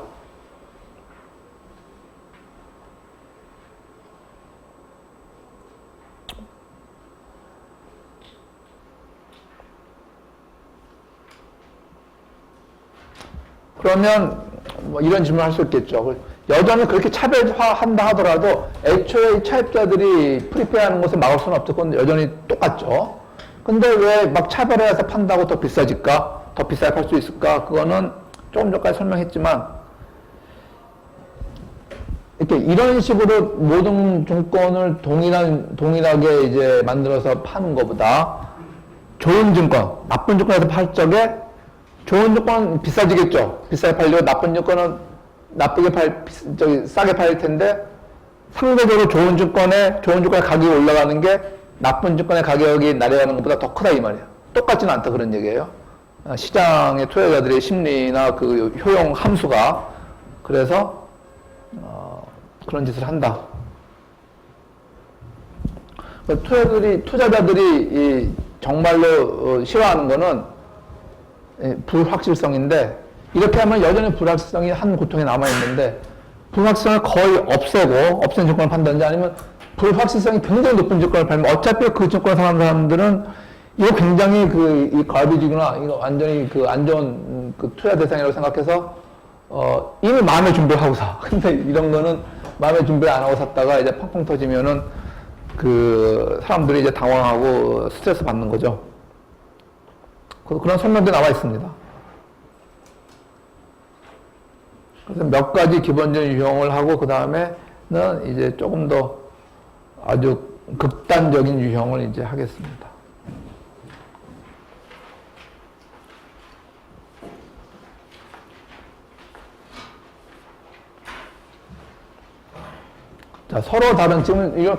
그러면 뭐 이런 질문을 할 수 있겠죠. 여전히 그렇게 차별화한다 하더라도 애초에 차입자들이 프리페이하는 것을 막을 수는 없죠. 그건 여전히 똑같죠. 근데 왜 막 차별화해서 판다고 더 비싸질까? 더 비싸게 팔 수 있을까? 그거는 조금 전까지 설명했지만 이렇게 이런 식으로 모든 증권을 동일하게 이제 만들어서 파는 것보다 좋은 증권, 나쁜 증권에서 팔 적에 좋은 증권은 비싸지겠죠. 비싸게 팔려고 나쁜 증권은 싸게 팔릴 텐데 상대적으로 좋은 증권의 가격이 올라가는 게 나쁜 증권의 가격이 내려가는 것보다 더 크다 이 말이에요. 똑같지는 않다 그런 얘기예요. 시장의 투자자들의 심리나 그 효용 함수가 그래서 그런 짓을 한다. 투자자들이 정말로 싫어하는 거는 불확실성인데 이렇게 하면 여전히 불확실성이 한 고통이 남아있는데 불확실성을 거의 없앤 증권을 판다든지 아니면 불확실성이 굉장히 높은 증권을 팔면 어차피 그 증권을 사는 사람들은 이거 굉장히 이 갈비지구나 이거 완전히 안 좋은 투자 대상이라고 생각해서 이미 마음의 준비를 하고 사. 근데 이런 거는 마음의 준비를 안 하고 샀다가 이제 펑펑 터지면은 사람들이 이제 당황하고 스트레스 받는 거죠. 그런 설명도 나와 있습니다. 그래서 몇 가지 기본적인 유형을 하고 그 다음에는 이제 조금 더 아주 극단적인 유형을 이제 하겠습니다. 자, 서로 다른 이건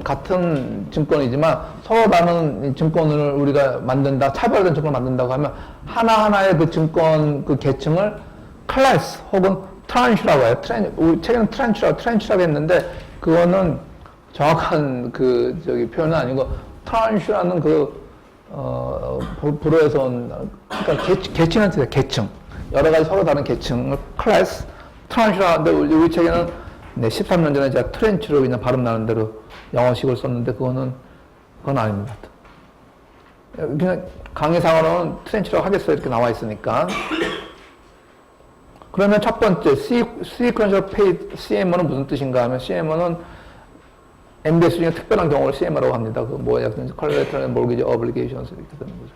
같은 증권이지만 서로 다른 증권을 우리가 만든다, 차별된 증권을 만든다고 하면 하나하나의 그 증권 그 계층을 클래스 혹은 트란시라고 해요. 우리 책에는 트란시라고 했는데 그거는 정확한 표현은 아니고 트란시라는 불어에서 온 그러니까 계층한 뜻이에요. 계층. 여러 가지 서로 다른 계층을 클래스 트란시라는데 우리 책에는 13년 전에 제가 트렌치로 그냥 발음 나는 대로 영어식을 썼는데 그건 아닙니다. 그냥 강의상으로는 트렌치라고 하겠어요. 이렇게 나와 있으니까. 그러면 첫 번째, Sequential Paid CMO는 무슨 뜻인가 하면 CMO는 MBS 중에 특별한 경우를 CMO라고 합니다. Collateral and Mortgage Obligations 이렇게 되는 거죠.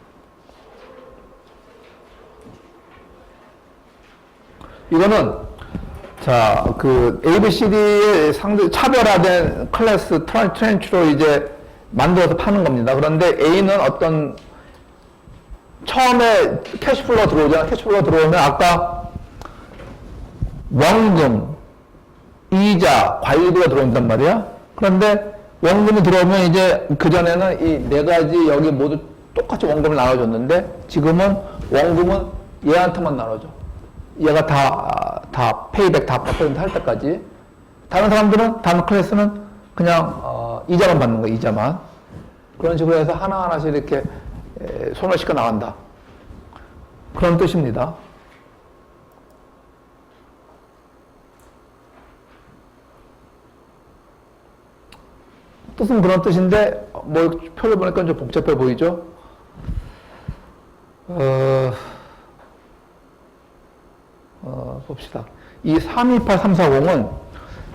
이거는 ABCD의 차별화된 클래스 트렌치로 이제 만들어서 파는 겁니다. 그런데 A는 처음에 캐시플로가 들어오잖아요. 캐시플로가 들어오면 아까 원금, 이자, 관리비가 들어온단 말이야. 그런데 원금이 들어오면 이제 그전에는 이 네 가지 여기 모두 똑같이 원금을 나눠줬는데 지금은 원금은 얘한테만 나눠줘. 얘가 다 페이백 다 퍼센트 할 때까지. 다른 클래스는 그냥 이자만 받는 거야, 이자만. 그런 식으로 해서 하나하나씩 이렇게 손을 씻고 나간다. 그런 뜻입니다. 뜻은 그런 뜻인데 표를 보니까 좀 복잡해 보이죠? 봅시다. 이 328340은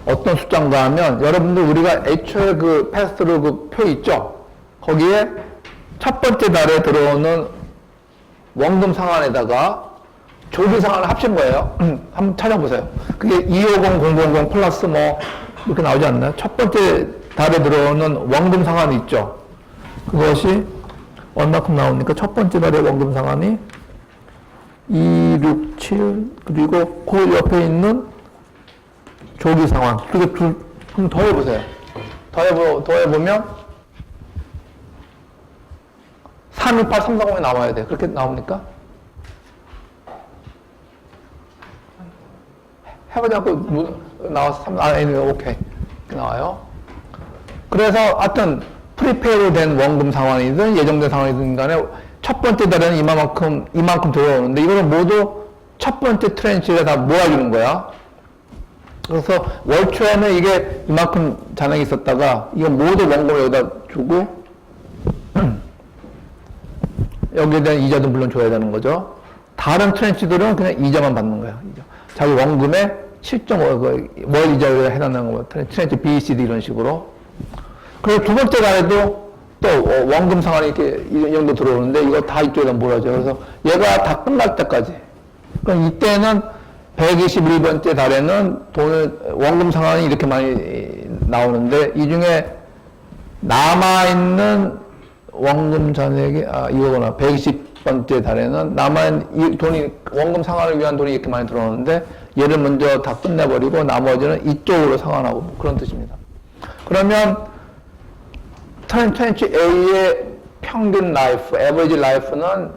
어떤 숫자인가 하면 여러분들 우리가 애초에 패스트루 표 있죠? 거기에 첫 번째 달에 들어오는 원금 상환에다가 조기 상환을 합친 거예요. 한번 찾아보세요. 그게 250000 플러스 이렇게 나오지 않나요? 첫 번째 달에 들어오는 원금 상환이 있죠. 그것이 얼마큼 나오니까 첫 번째 달에 원금 상환이 267 그리고 그 옆에 있는 조기 상환 그리고 좀 더해보세요. 더해보면 328340이 나와야 돼. 그렇게 나옵니까? 해보자고 나와서 오케이 나와요. 그래서 하여튼 프리페이로 된 원금 상환이든 예정된 상환이든 간에 첫 번째 달에는 이만큼 들어오는데 이거는 모두 첫 번째 트렌치에 다 모아주는 거야. 그래서 월 초에는 이게 이만큼 잔액이 있었다가 이거 모두 원금을 여기다 주고 여기에 대한 이자도 물론 줘야 되는 거죠. 다른 트렌치들은 그냥 이자만 받는 거야. 이자. 자기 원금의 7.5, 월 이자율에 해당하는 거, 트렌치 B, C, D 이런 식으로. 그리고 두 번째 달에도 또 원금 상환이 이렇게 이 정도 들어오는데 이거 다 이쪽에다 몰아줘. 그래서 얘가 다 끝날 때까지. 그럼 이때는 121번째 달에는 원금 상환이 이렇게 많이 나오는데 이 중에 남아있는 원금 잔액이, 이거구나. 120번째 달에는 남아있는 원금 상환을 위한 돈이 이렇게 많이 들어오는데 얘를 먼저 다 끝내버리고 나머지는 이쪽으로 상환하고 그런 뜻입니다. 그러면 트렌치 A의 평균 라이프, 에버리지 라이프는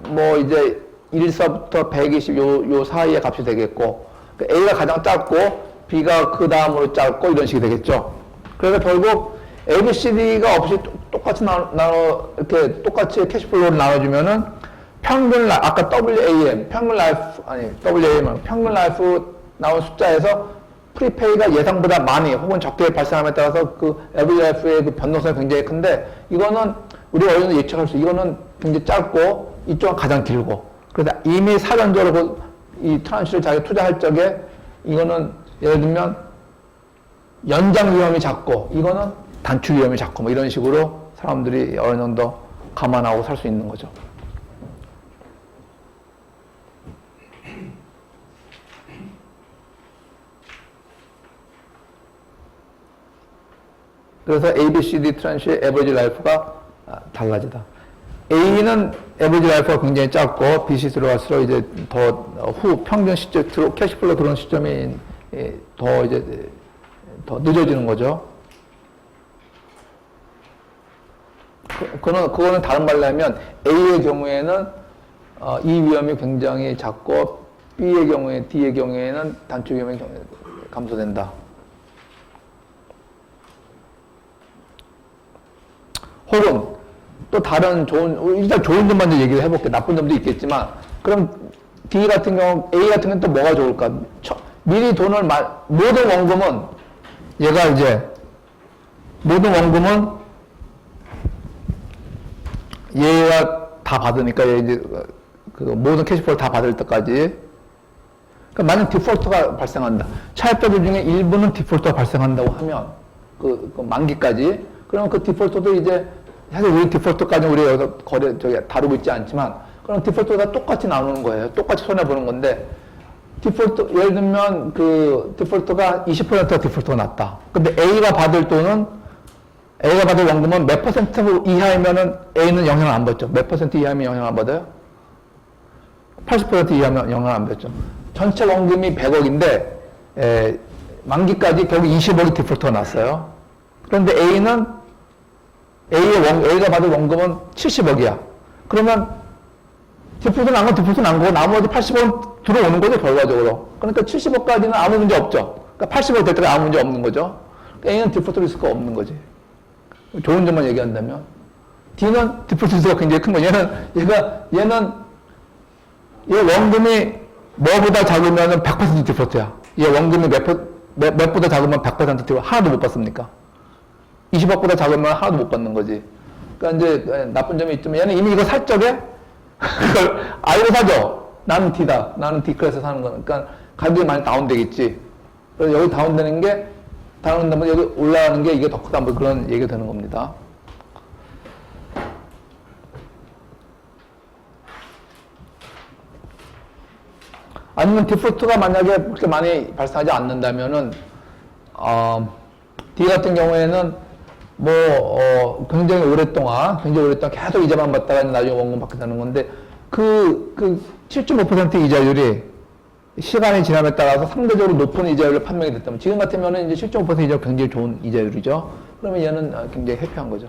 뭐 이제 1서부터 120 요 사이의 값이 되겠고, A가 가장 짧고 B가 그 다음으로 짧고 이런 식이 되겠죠. 그래서 결국 A, B, C, D가 없이 똑같이 이렇게 똑같이 캐시플로우를 나눠주면은 아까 WAM, 평균 라이프 나온 숫자에서 프리페이가 예상보다 많이 혹은 적게 발생함에 따라서 그 에버리지 라이프의 그 변동성이 굉장히 큰데 이거는 우리가 어느 정도 예측할 수 이거는 굉장히 짧고 이쪽은 가장 길고 그래서 이미 사전적으로 이 트란시를 자기가 투자할 적에 이거는 예를 들면 연장 위험이 작고 이거는 단축 위험이 작고 뭐 이런 식으로 사람들이 어느 정도 감안하고 살 수 있는 거죠. 그래서 A, B, C, D 트랜시의 에버리지 라이프가 달라지다. A는 에버리지 라이프가 굉장히 짧고 B, C 들어갈수록 이제 더 평균 시점, 캐시플로 들어오는 시점이 더 늦어지는 거죠. 그거는 다른 말로 하면 A의 경우에는 이 위험이 굉장히 작고 B의 경우에, D의 경우에는 단축 위험이 감소된다. 혹은 또 다른 일단 좋은 점만 얘기를 해볼게. 나쁜 점도 있겠지만 그럼 D 같은 경우, A 같은 경우는 또 뭐가 좋을까? 미리 모든 원금은 얘가 이제 모든 원금은 얘가 다 받으니까 얘 이제 그 모든 캐시플로우 다 받을 때까지. 그러니까 만약 디폴트가 발생한다. 차입자들 중에 일부는 디폴트가 발생한다고 하면 그 만기까지. 그러면 그 디폴트도 이제 사실 우리 디폴트까지 우리 여기서 다루고 있지 않지만 그럼 디폴트가 똑같이 나누는 거예요. 똑같이 손해보는 건데 디폴트 예를 들면 그 디폴트가 20%가 디폴트가 났다. 근데 A가 받을 원금은 몇 퍼센트 이하이면은 A는 영향을 안 받죠. 몇 퍼센트 이하면 영향을 안 받아요? 80% 이하면 영향을 안 받죠. 전체 원금이 100억인데 만기까지 결국 20억이 디폴트가 났어요. 그런데 A가 받을 원금은 70억이야. 그러면 디폴트 난 거고 나머지 80억은 들어오는 거죠, 결과적으로. 그러니까 70억까지는 아무 문제 없죠. 그러니까 80억 될 때까지 아무 문제 없는 거죠. A는 디폴트 리스크가 없는 거지. 좋은 점만 얘기한다면. D는 디폴트 리스크가 굉장히 큰 거. 얘 원금이 뭐보다 작으면 100% 디폴트야. 얘 원금이 몇보다 작으면 100% 디폴트 하나도 못 받습니까? 20억보다 작으면 하나도 못 받는 거지. 그러니까 이제 나쁜 점이 있지만 얘는 이미 이거 살 적에 그걸 알고 사죠. 나는 D다. 나는 D 클래스 사는 거니까 그러니까 가격이 많이 다운되겠지. 그래서 여기 다운되면 여기 올라가는 게 이게 더 크다. 뭐 그런 얘기가 되는 겁니다. 아니면 디폴트가 만약에 그렇게 많이 발생하지 않는다면은 D 같은 경우에는 굉장히 오랫동안 계속 이자만 받다가 나중에 원금 받게 되는 건데, 7.5% 이자율이 시간이 지남에 따라서 상대적으로 높은 이자율로 판명이 됐다면, 지금 같으면은 이제 7.5% 이자율 굉장히 좋은 이자율이죠. 그러면 얘는 굉장히 회피한 거죠.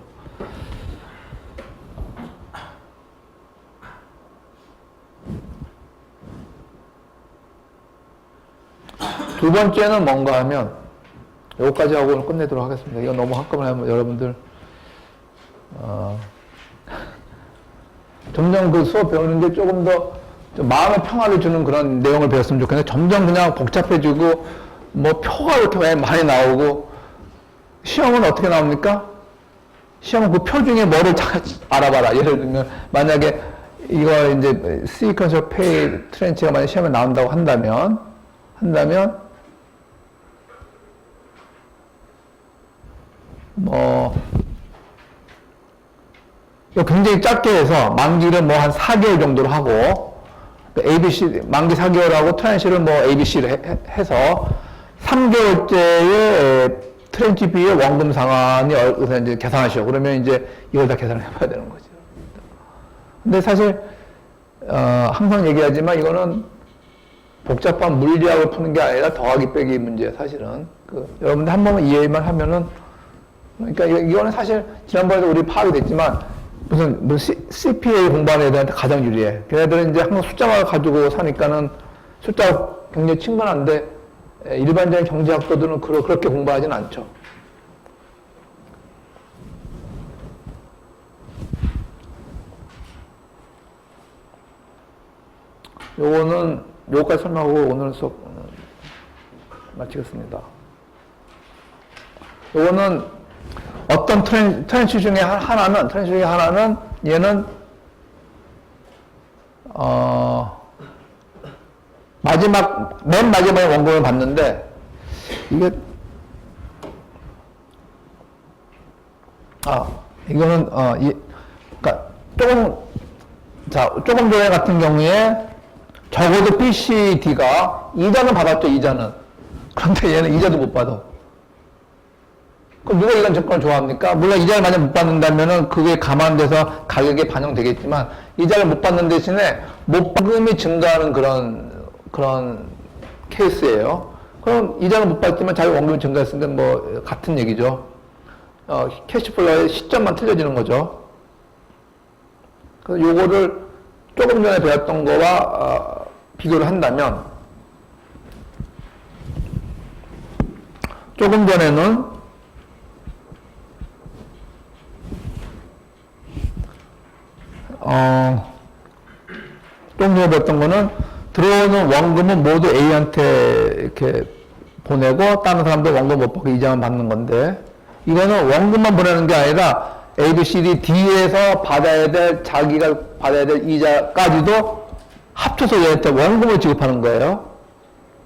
두 번째는 뭔가 하면, 여기까지 하고 오늘 끝내도록 하겠습니다. 이거 너무 한꺼번에 하면 여러분들, 점점 그 수업 배우는 게 조금 더 마음의 평화를 주는 그런 내용을 배웠으면 좋겠는데, 점점 그냥 복잡해지고, 표가 이렇게 많이 나오고, 시험은 어떻게 나옵니까? 시험은 그 표 중에 뭐를 알아봐라. 예를 들면, 만약에 이거 이제 시퀀셜 페이 트렌치가 만약 시험에 나온다고 한다면 뭐 이거 굉장히 짧게 해서 만기를 뭐 한 4개월 정도로 하고 ABC 만기 4개월하고 트렌치를 뭐 ABC를 해서 3개월째의 트렌치 B의 원금 상환이 여기서 이제 계산하시오. 그러면 이제 이걸 다 계산을 해봐야 되는 거죠. 근데 사실 항상 얘기하지만 이거는 복잡한 물리학을 푸는 게 아니라 더하기 빼기 문제 사실은 여러분들 한 번만 이해만 하면은 그러니까 이거는 사실 지난번에도 우리 파악이 됐지만 무슨 CPA 공부하는 애들한테 가장 유리해. 걔네들은 이제 항상 숫자만 가지고 사니까는 숫자가 굉장히 친근한데 일반적인 경제학도들은 그렇게 공부하진 않죠. 요거까지 설명하고 오늘 수업 마치겠습니다. 요거는 어떤 트렌치 중에 하나는 얘는 맨 마지막에 원금을 받는데 이게 이거는 그러니까 조금 전에 같은 경우에 적어도 BCD가 이자는 받았죠, 이자는. 그런데 얘는 이자도 못 받아. 그럼 누가 이런 증권을 좋아합니까? 물론 이자를 만약 못 받는다면은 그게 감안돼서 가격에 반영되겠지만 이자를 못 받는 대신에 모금이 증가하는 그런 케이스예요. 그럼 이자는 못 받지만 자기 원금이 증가했으니까 뭐 같은 얘기죠. 캐시플로우의 시점만 틀려지는 거죠. 그래서 요거를 조금 전에 배웠던 거와 비교를 한다면 조금 전에는 조금 전에 배웠던 거는 들어오는 원금은 모두 A한테 이렇게 보내고 다른 사람도 원금 못 받고 이자만 받는 건데 이거는 원금만 보내는 게 아니라 A, B, C, D, D에서 자기가 받아야 될 이자까지도 합쳐서 얘한테 원금을 지급하는 거예요.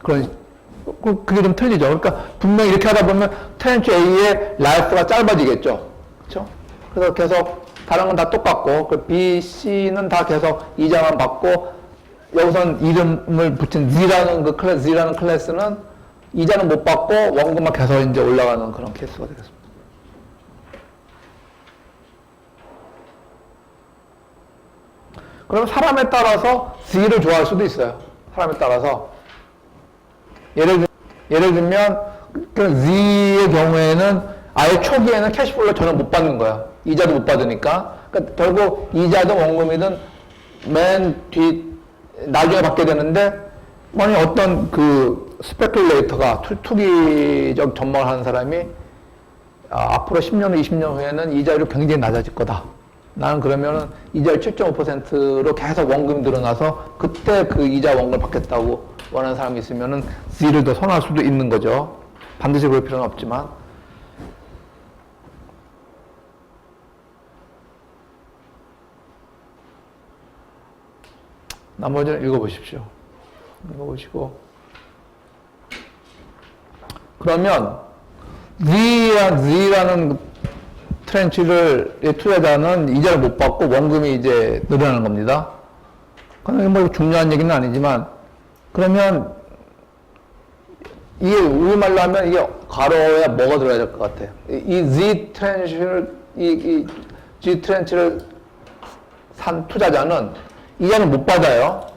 그게 좀 틀리죠. 그러니까 분명히 이렇게 하다 보면 트렌치 A의 라이프가 짧아지겠죠. 그렇죠? 그래서 계속 다른 건 다 똑같고 B, C는 다 계속 이자만 받고 여기선 이름을 붙인 Z라는 클래스는 이자는 못 받고 원금만 계속 이제 올라가는 그런 케이스가 되겠습니다. 그러면 사람에 따라서 Z를 좋아할 수도 있어요. 사람에 따라서. 예를 들면, 그 Z의 경우에는 아예 초기에는 캐시플로우 전혀 못 받는 거야. 이자도 못 받으니까. 그러니까 결국 이자든 원금이든 나중에 받게 되는데, 만약 어떤 스페큘레이터가 투기적 전망을 하는 사람이 앞으로 10년, 20년 후에는 이자율이 굉장히 낮아질 거다. 나는 그러면은 이자율 7.5%로 계속 원금이 늘어나서 그때 그 이자 원금을 받겠다고 원하는 사람이 있으면은 Z를 더 선호할 수도 있는 거죠. 반드시 그럴 필요는 없지만. 나머지는 읽어보십시오. 읽어보시고. 그러면 Z라는 트렌치를 투자자는 이자를 못 받고 원금이 이제 늘어나는 겁니다. 그러면 뭐 중요한 얘기는 아니지만 그러면 이게 우리말로 하면 이게 괄호에 뭐가 들어야 될 것 같아요. 이 G 트렌치를 산 투자자는 이자는 못 받아요.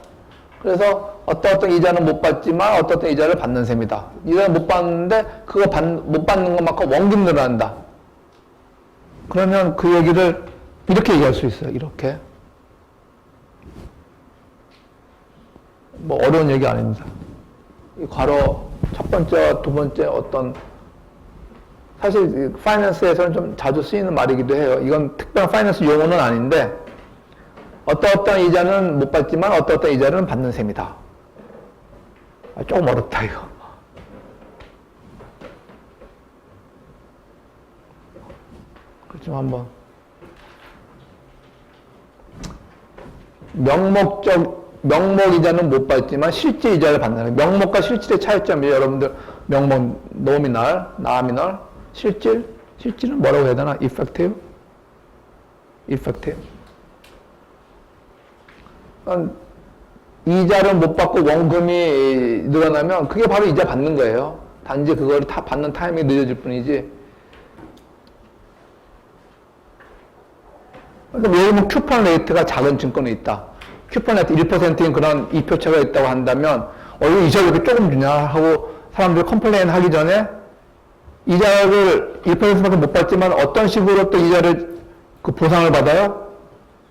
그래서 어떤 이자는 못 받지만 어떤 이자를 받는 셈이다. 이자는 못 받는데 못 받는 것만큼 원금 늘어난다. 그러면 그 얘기를 이렇게 얘기할 수 있어요. 이렇게. 뭐 어려운 얘기 아닙니다. 이 괄호 첫 번째, 두 번째 사실 파이낸스에서는 좀 자주 쓰이는 말이기도 해요. 이건 특별한 파이낸스 용어는 아닌데 어떤 이자는 못 받지만 어떤 이자는 받는 셈이다. 조금 어렵다 이거. 좀 한번 명목 이자는 못 받지만 실제 이자를 받는 거예요. 명목과 실질의 차이점이 여러분들 명목 노미널, 나미널, 실질은 뭐라고 해야 되나? effective. 그러니까 이자를 못 받고 원금이 늘어나면 그게 바로 이자 받는 거예요. 단지 그걸 다 받는 타이밍이 늦어질 뿐이지. 그러니까 예를 들면 쿠폰 레이트가 작은 증권이 있다. 쿠폰 레이트 1%인 그런 이표차가 있다고 한다면 왜 이자를 이렇게 조금 주냐 하고 사람들이 컴플레인 하기 전에 이자를 1%밖에 못 받지만 어떤 식으로 또 이자를 그 보상을 받아요?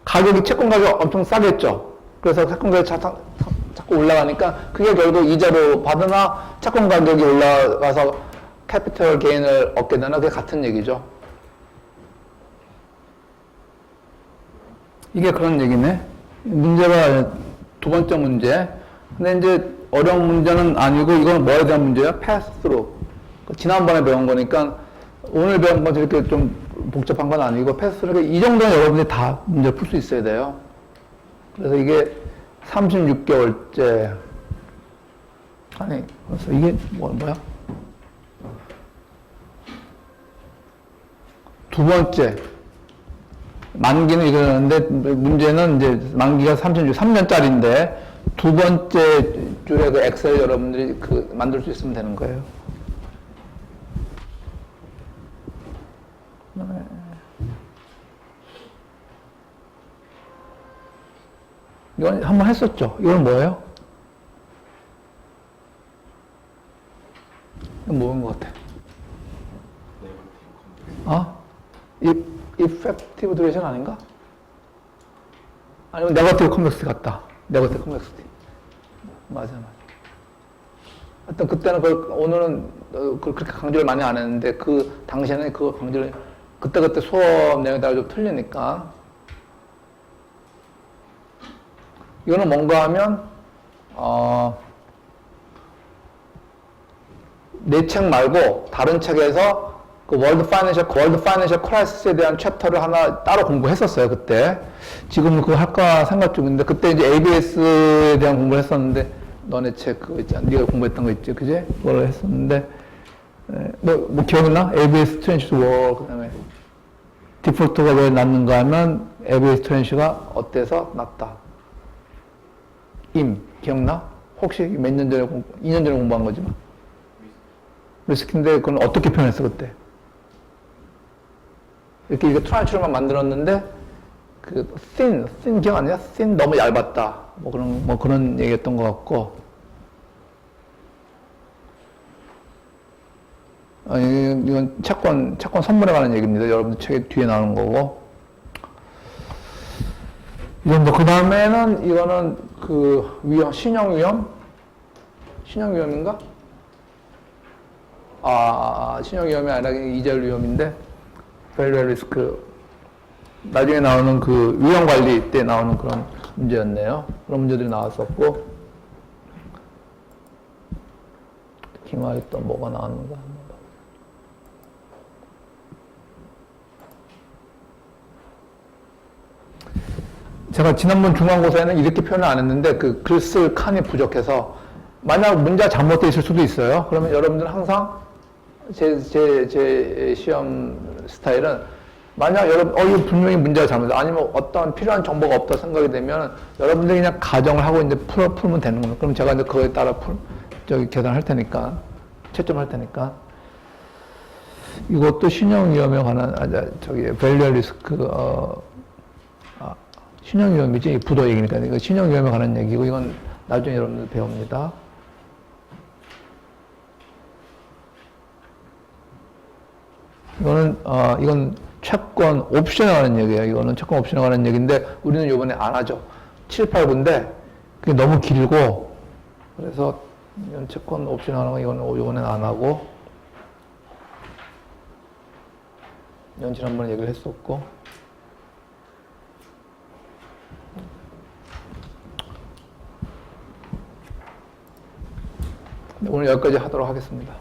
가격이 채권 가격 엄청 싸겠죠. 그래서 채권 가격이 자꾸 올라가니까 그게 결국 이자로 받으나 채권 가격이 올라가서 캐피털 게인을 얻게 되나 그게 같은 얘기죠. 이게 그런 얘기네. 문제가 두 번째 문제. 근데 이제 어려운 문제는 아니고 이건 뭐에 대한 문제야? 패스트로. 지난번에 배운 거니까 오늘 배운 건 저렇게 좀 복잡한 건 아니고 패스트로 이 정도는 여러분들이 다 문제를 풀 수 있어야 돼요. 그래서 이게 36개월째. 아니, 그래서 이게 뭐야? 두 번째. 만기는 이거였는데 문제는 이제 만기가 3년짜리인데 두 번째 줄에 그 엑셀 여러분들이 그 만들 수 있으면 되는 거예요. 이건 한번 했었죠. 이건 뭐예요? 이건 뭐인 것 같아? effective duration 아닌가? 아니면 negative complexity 같다. negative complexity. 맞아. 하여튼 그때는 오늘은 그렇게 강조를 많이 안 했는데 그 당시에는 그 강조를 그때 수업 내용에 따라 좀 틀리니까. 이거는 뭔가 하면 내 책 말고 다른 책에서 그 월드 파이낸셜 크라이시스에 대한 챕터를 하나 따로 공부했었어요, 그때. 지금 그거 할까 생각 중인데, 그때 이제 ABS에 대한 공부를 했었는데, 너네 책 그거 있잖아. 네가 공부했던 거 있지, 그지? 그걸 했었는데, 뭐 기억나? ABS 트렌치 워, 그 다음에 디폴트가 왜 났는가 하면, ABS 트렌치가 어때서 났다. 기억나? 혹시 몇 년 전에 2년 전에 공부한 거지만. 리스크인데, 그건 어떻게 표현했어, 그때? 이렇게 트라이처럼만 만들었는데, thin 기억 아니야? thin 너무 얇았다. 뭐 그런 얘기였던 것 같고. 이건 채권 선물에 관한 얘기입니다. 여러분들 책에 뒤에 나오는 거고. 이 정도. 그 다음에는, 이거는 신용위험? 신용위험인가? 신용위험이 아니라 이자율 위험인데, 밸류얼 리스크. 나중에 나오는 그 위험관리 때 나오는 그런 문제였네요. 그런 문제들이 나왔었고. 기말이 또 뭐가 나왔는가. 제가 지난번 중간고사에는 이렇게 표현을 안 했는데 그 글 쓸 칸이 부족해서 만약 문제가 잘못되어 있을 수도 있어요. 그러면 여러분들은 항상 제 시험 스타일은 만약 이거 분명히 문제가 잘못돼 아니면 어떤 필요한 정보가 없다 생각이 되면 여러분들이 그냥 가정을 하고 이제 풀면 되는 거예요. 그럼 제가 이제 그거에 따라 계산할 테니까 채점할 테니까 이것도 신용 위험에 관한 밸류얼 리스크 신용 위험이지 부도 얘기니까 이거 신용 위험에 관한 얘기고 이건 나중에 여러분들 배웁니다. 이건 채권 옵션에 관한 얘기예요. 이거는 채권 옵션에 관한 얘기인데 우리는 이번에 안 하죠. 7, 8분인데 그게 너무 길고 그래서 이건 채권 옵션에 관한 거 이거는 안 하고 이건 지난번에 얘기를 했었고 오늘 여기까지 하도록 하겠습니다.